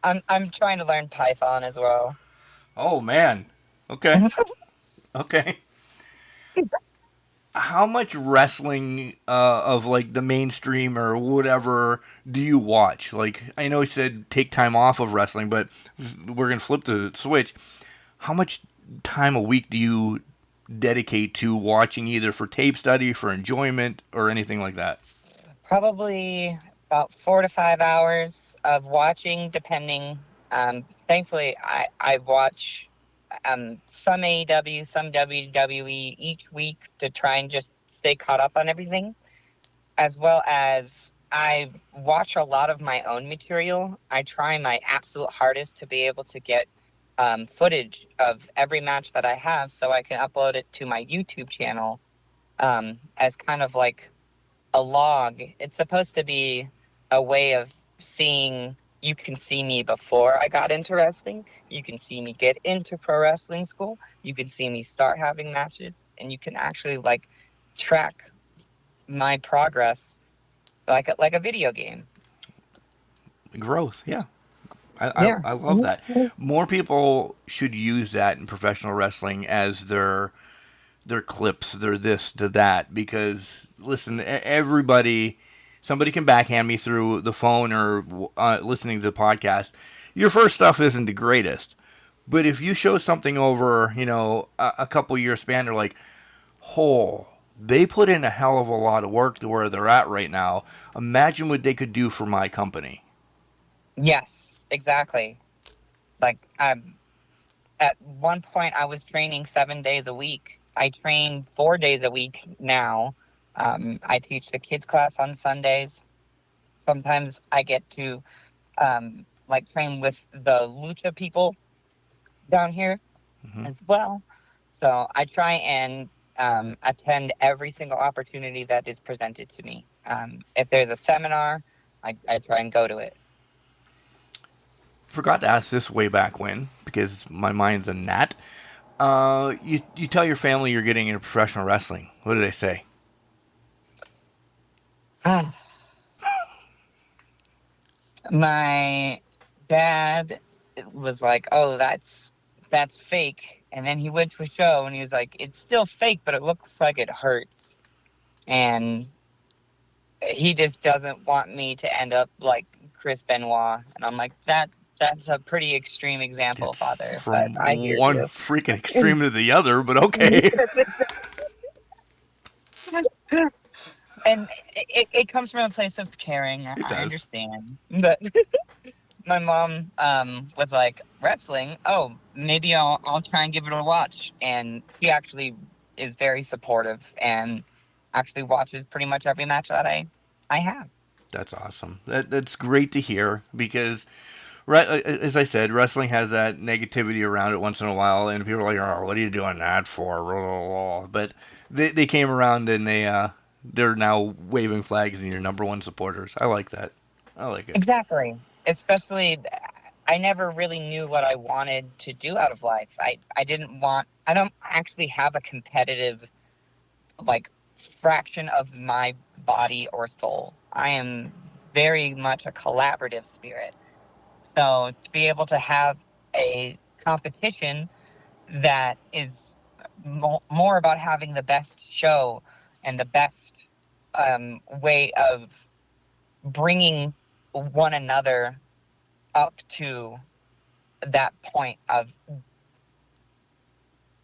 I'm trying to learn Python as well. Oh man. Okay. Okay. How much wrestling of like the mainstream or whatever do you watch? Like I know you said take time off of wrestling, but we're gonna flip the switch. How much time a week do you dedicate to watching either for tape study, for enjoyment, or anything like that? Probably about 4 to 5 hours of watching, depending. Thankfully, I watch some AEW, some WWE each week to try and just stay caught up on everything, as well as I watch a lot of my own material. I try my absolute hardest to be able to get footage of every match that I have so I can upload it to my YouTube channel as kind of like a log. It's supposed to be a way of seeing. You can see me before I got into wrestling. You can see me get into pro wrestling school. You can see me start having matches, and you can actually like track my progress like a video game. Growth, yeah. Yeah. I love that. More people should use that in professional wrestling as their clips, their this to that. Because listen, everybody, somebody can backhand me through the phone or listening to the podcast. Your first stuff isn't the greatest, but if you show something over, a couple year span, they're like, oh, they put in a hell of a lot of work to where they're at right now. Imagine what they could do for my company. Yes, exactly. Like at one point I was training 7 days a week. I train 4 days a week now. I teach the kids class on Sundays. Sometimes I get to like train with the lucha people down here as well. So I try and attend every single opportunity that is presented to me. If there's a seminar, I try and go to it. Forgot to ask this way back when, because my mind's a gnat. You tell your family you're getting into professional wrestling. What do they say? My dad was like, "Oh, that's fake," and then he went to a show and he was like, "It's still fake, but it looks like it hurts," and he just doesn't want me to end up like Chris Benoit, and I'm like, that's a pretty extreme example, It's Father, but from I hear one you. freaking extreme to the other, but okay. Yes, and it comes from a place of caring. It I does. understand, but my mom was like, wrestling, oh, maybe I'll try and give it a watch, and she actually is very supportive and actually watches pretty much every match that I have. That's awesome. That's great to hear because, as I said, wrestling has that negativity around it once in a while, and people are like, "Oh, what are you doing that for?" But they came around and they're now waving flags and your number one supporters. I like that. I like it. Exactly. Especially, I never really knew what I wanted to do out of life. I don't actually have a competitive, like, fraction of my body or soul. I am very much a collaborative spirit. So to be able to have a competition that is more about having the best show and the best way of bringing one another up to that point of,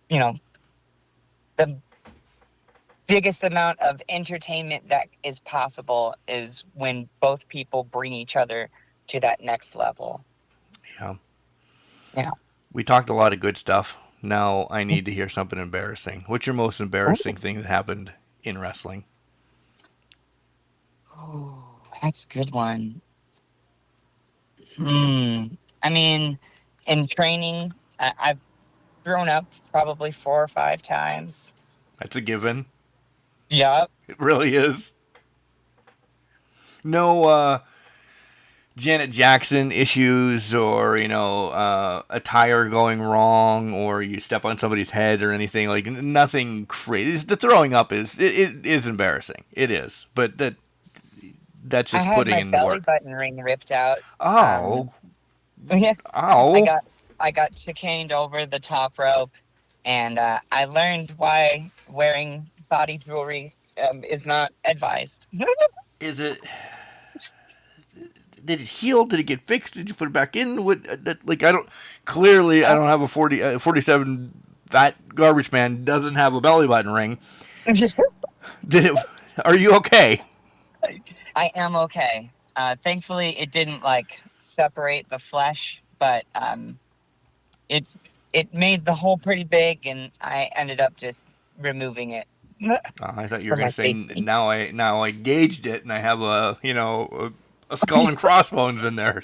you know, the biggest amount of entertainment that is possible is when both people bring each other to that next level. Yeah. Yeah. We talked a lot of good stuff. Now I need to hear something embarrassing. What's your most embarrassing thing that happened in wrestling? Oh, that's a good one. I mean, in training, I've thrown up probably 4 or 5 times. That's a given. Yup. It really is. No, Janet Jackson issues or, a tire going wrong or you step on somebody's head or anything, like nothing crazy. The throwing up it is embarrassing. It is. But that's I just had putting my in the belly work. button ring ripped out. Oh. Yeah, I Oh. got chicaned over the top rope, and I learned why wearing body jewelry is not advised. Is it did it heal? Did it get fixed? Did you put it back in? What like I don't have a 47 that garbage man doesn't have a belly button ring. Did it Are you okay? I am okay. Thankfully, it didn't like separate the flesh, but it it made the hole pretty big, and I ended up just removing it I thought you were for going my to say safety. now I gauged it and I have a skull and crossbones in there.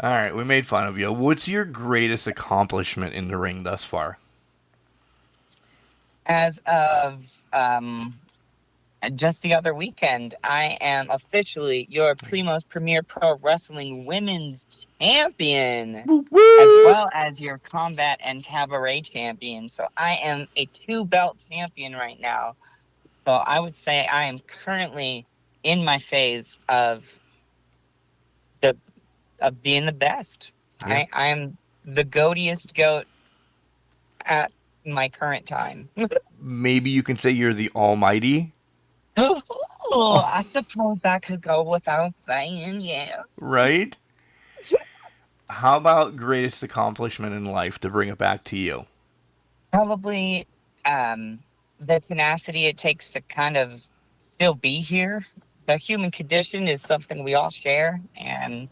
All right, we made fun of you. What's your greatest accomplishment in the ring thus far? As of just the other weekend, I am officially your Primo's Premier Pro Wrestling Women's Champion, as Woo! well as your Combat and Cabaret Champion. So I am a 2-belt champion right now. So I would say I am currently in my phase the of being the best. Yeah. I am the goatiest goat at my current time. Maybe you can say you're the Almighty, Oh, I suppose that could go without saying, yes. right? How about greatest accomplishment in life to bring it back to you? Probably the tenacity it takes to kind of still be here. The human condition is something we all share, and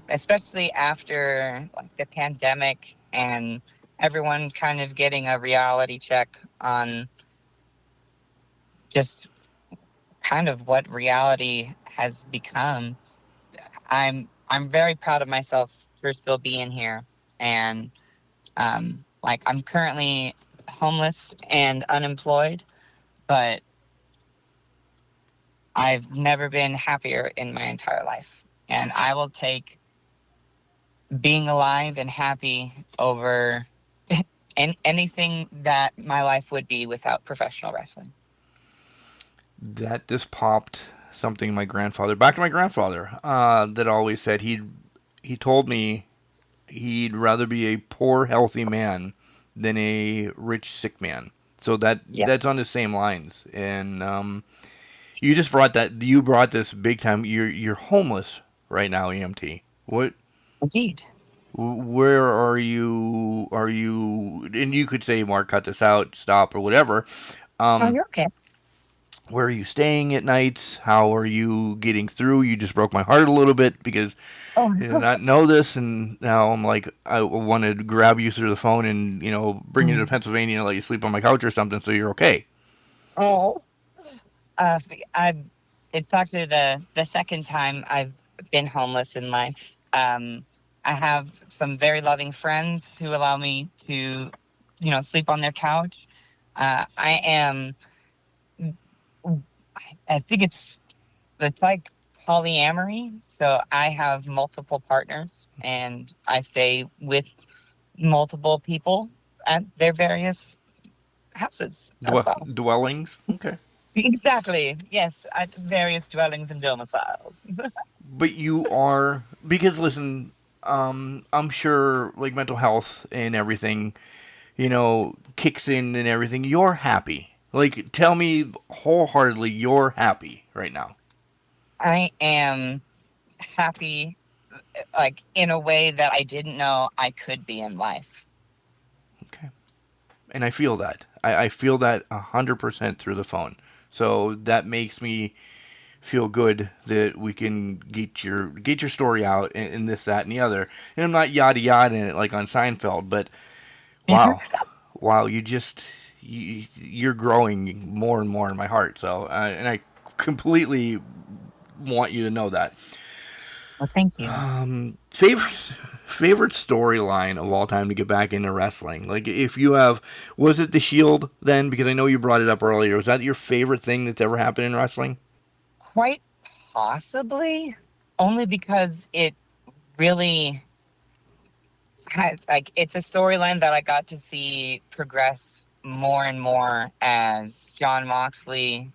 especially after like the pandemic and everyone kind of getting a reality check on just kind of what reality has become. I'm very proud of myself for still being here. And like, I'm currently homeless and unemployed, but I've never been happier in my entire life. And I will take being alive and happy over anything that my life would be without professional wrestling. That just popped something my grandfather, back to my grandfather, that always said he told me he'd rather be a poor healthy man than a rich sick man. So that's Yes. on the same lines. And you brought this big time. You're homeless right now, EMT. What? Indeed. Where are you? And you could say, Mark, cut this out, stop, or whatever. Oh, you're okay. Where are you staying at nights? How are you getting through? You just broke my heart a little bit because Oh, I did not know this, and now I'm like, I wanted to grab you through the phone and bring you to Pennsylvania and let you sleep on my couch or something, so you're okay. oh. It's actually the second time I've been homeless in life. I have some very loving friends who allow me to, sleep on their couch. I am, I think it's like polyamory. So I have multiple partners and I stay with multiple people at their various houses as well. Dwellings? Okay. Exactly. Yes, at various dwellings and domiciles. But you are, because listen, I'm sure like mental health and everything, kicks in and everything. You're happy. Like, tell me wholeheartedly, you're happy right now. I am happy, like, in a way that I didn't know I could be in life. Okay. And I feel that. I feel that 100% through the phone. So that makes me feel good that we can get your story out and this, that, and the other. And I'm not yada yada in it like on Seinfeld, but wow, wow, you're growing more and more in my heart. So and I completely want you to know that. Well, thank you. Favorite storyline of all time to get back into wrestling? Like, if you have, was it the Shield then? Because I know you brought it up earlier. Was that your favorite thing that's ever happened in wrestling? Quite possibly, only because it really has, like, it's a storyline that I got to see progress more and more as Jon Moxley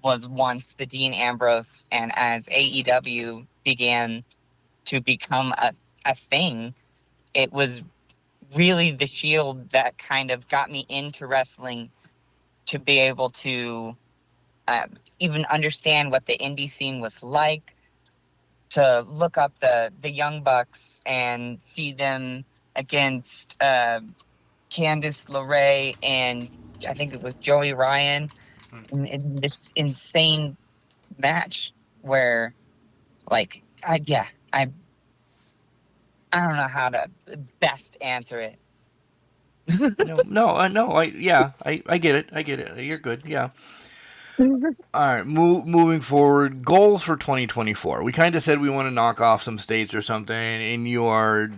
was once the Dean Ambrose, and as AEW began to become a thing, it was really the Shield that kind of got me into wrestling to be able to even understand what the indie scene was like, to look up the Young Bucks and see them against Candice LeRae and I think it was Joey Ryan in this insane match where, like, I don't know how to best answer it. No, I get it. I get it. You're good. Yeah. All right, moving forward, goals for 2024. We kind of said we want to knock off some states or something, and you are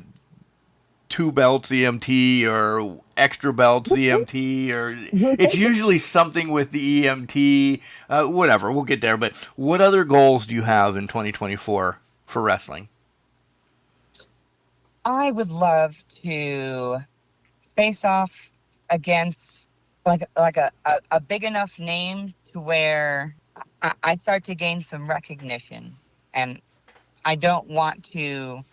2 belts EMT or extra belts EMT, or it's usually something with the EMT. Whatever, we'll get there. But what other goals do you have in 2024 for wrestling? I would love to face off against like a big enough name to where I start to gain some recognition, and I don't want to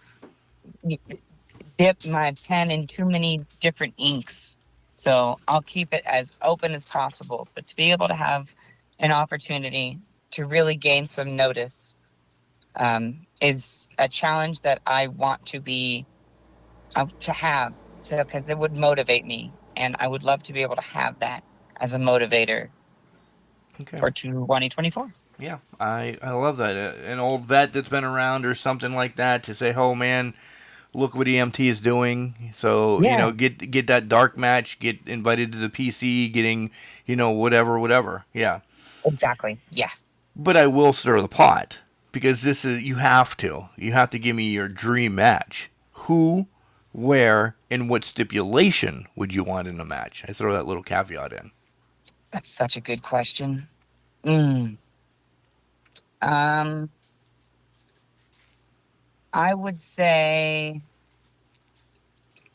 dip my pen in too many different inks. So I'll keep it as open as possible. But to be able to have an opportunity to really gain some notice is a challenge that I want to have, so because it would motivate me, and I would love to be able to have that as a motivator for 2024. Yeah, I love that. An old vet that's been around or something like that to say, oh man, look what EMT is doing. So, Yeah. Get that dark match, get invited to the PC, getting, whatever. Yeah. Exactly. Yes. But I will stir the pot because this is, you have to give me your dream match. who, where, and what stipulation would you want in a match? I throw that little caveat in. That's such a good question. Mm. Um, I would say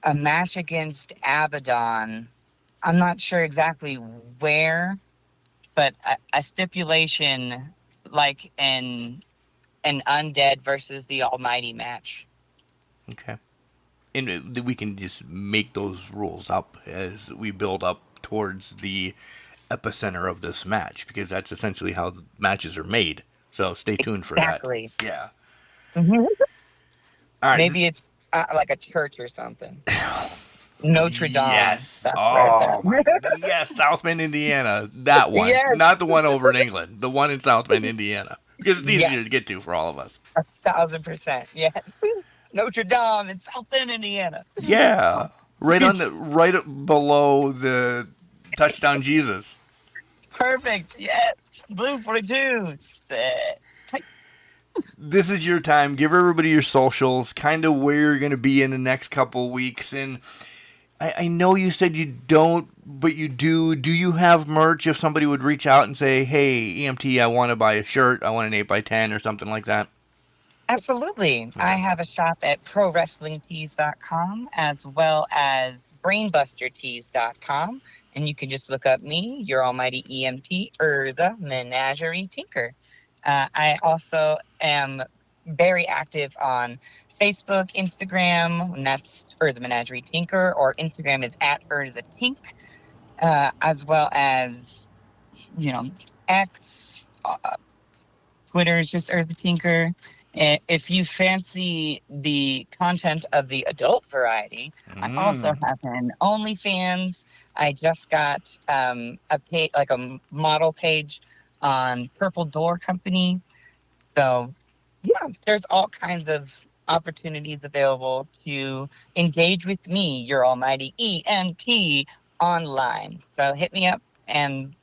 a match against Abaddon. I'm not sure exactly where, but a stipulation like an undead versus the Almighty match. Okay. And we can just make those rules up as we build up towards the epicenter of this match, because that's essentially how the matches are made. So stay tuned for that. Exactly. Yeah. Mhm. All right. Maybe it's like a church or something. Notre Dame. Yes. That's Oh, where it's my. Yes, South Bend, Indiana. That one. Yes. Not the one over in England. The one in South Bend, Indiana. Because it's easier Yes. to get to for all of us. 1,000%. Yes. Notre Dame in South Bend, Indiana. Yeah. Right below the Touchdown Jesus. Perfect. Yes. Blue 42. Sick. This is your time. Give everybody your socials, kind of where you're going to be in the next couple weeks. And I know you said you don't, but you do. Do you have merch if somebody would reach out and say, hey, EMT, I want to buy a shirt. I want an 8x10 or something like that? Absolutely. I have a shop at prowrestlingtees.com as well as brainbustertees.com. And you can just look up me, your almighty EMT, Erza Menagerie Tinker. I also am very active on Facebook, Instagram, and that's Erza Menagerie Tinker, or Instagram is at Erza Tink, as well as, X, Twitter is just Erza Tinker. And if you fancy the content of the adult variety, I also have an OnlyFans. I just got a page, like a model page on Purple Door Company. So, yeah, there's all kinds of opportunities available to engage with me, your almighty EMT, online. So hit me up, and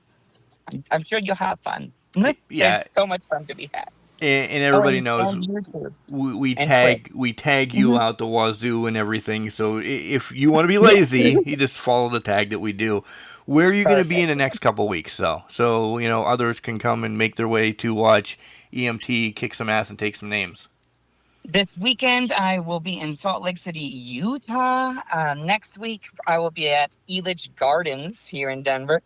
I'm sure you'll have fun. Yeah. There's so much fun to be had. And everybody knows and YouTube. we And tag you out the wazoo and everything. So if you want to be lazy, you just follow the tag that we do. Where are you going to be in the next couple weeks, though? So others can come and make their way to watch EMT kick some ass and take some names. This weekend, I will be in Salt Lake City, Utah. Next week, I will be at Elitch Gardens here in Denver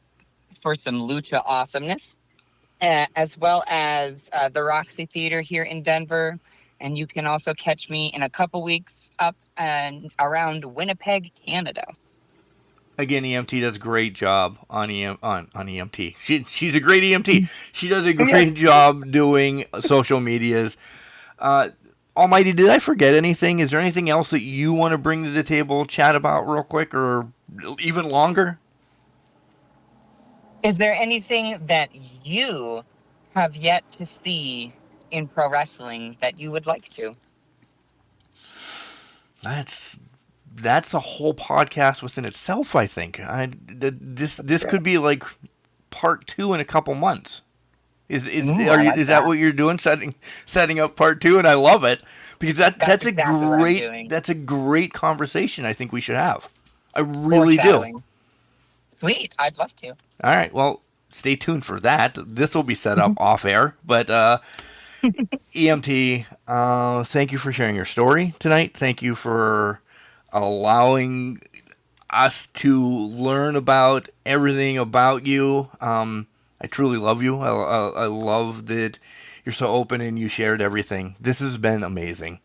for some lucha awesomeness, as well as the Roxy Theater here in Denver. And you can also catch me in a couple weeks up and around Winnipeg, Canada. Again, EMT does a great job on EMT. She's a great EMT. She does a great job doing social medias. Almighty, did I forget anything? Is there anything else that you want to bring to the table, chat about real quick, or even longer? Is there anything that you have yet to see in pro wrestling that you would like to? That's a whole podcast within itself, I think. This could be like part 2 in a couple months. Is that what you're doing? Setting up part 2, and I love it because that's a great conversation. I think we should have. I really do. Sweet, I'd love to. All right, well, stay tuned for that. This will be set up off air, but EMT, thank you for sharing your story tonight. Thank you for allowing us to learn about everything about you. I truly love you. I love that you're so open and you shared everything. This has been amazing.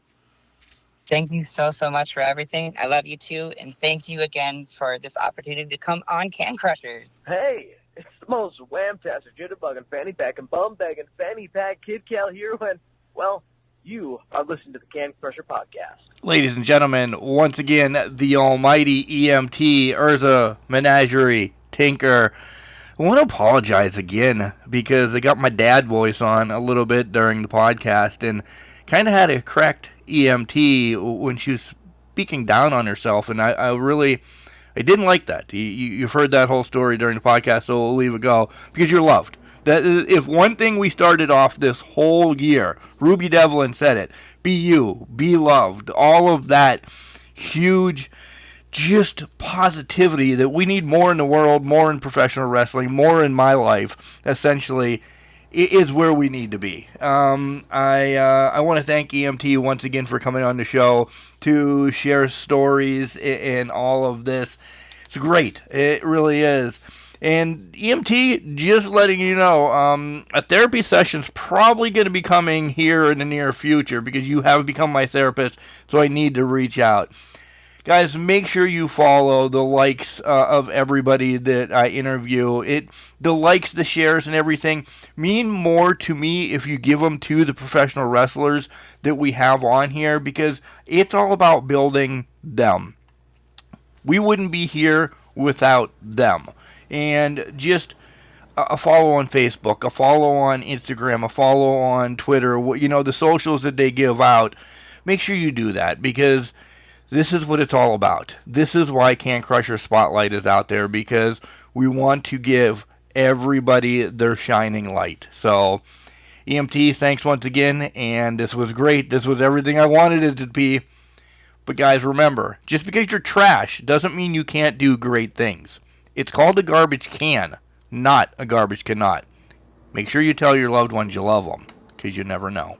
Thank you so much for everything. I love you too. And thank you again for this opportunity to come on Can Crushers. Hey, it's the most wham-tastic, jitterbug, fanny pack, and bum-begging, fanny pack, Kid Cal here when, well, you are listening to the Can Crusher podcast. Ladies and gentlemen, once again, the almighty EMT, Erza Menagerie Tinker. I want to apologize again because I got my dad voice on a little bit during the podcast and kind of had a correct EMT when she was speaking down on herself, and I didn't like that. You've heard that whole story during the podcast, so we'll leave it go because you're loved. That is, if one thing we started off this whole year, Ruby Devlin said it, be you, be loved, all of that huge just positivity that we need more in the world, more in professional wrestling, more in my life, essentially, is where we need to be. I want to thank EMT once again for coming on the show to share stories and all of this. It's great. It really is. And EMT, just letting you know, a therapy session's probably going to be coming here in the near future because you have become my therapist, so I need to reach out. Guys, make sure you follow the likes of everybody that I interview. The likes, the shares, and everything mean more to me if you give them to the professional wrestlers that we have on here because it's all about building them. We wouldn't be here without them. And just a follow on Facebook, a follow on Instagram, a follow on Twitter, the socials that they give out. Make sure you do that because this is what it's all about. This is why Can Crusher Spotlight is out there because we want to give everybody their shining light. So, EMT, thanks once again, and this was great. This was everything I wanted it to be. But guys, remember, just because you're trash doesn't mean you can't do great things. It's called a garbage can, not a garbage cannot. Make sure you tell your loved ones you love them, because you never know.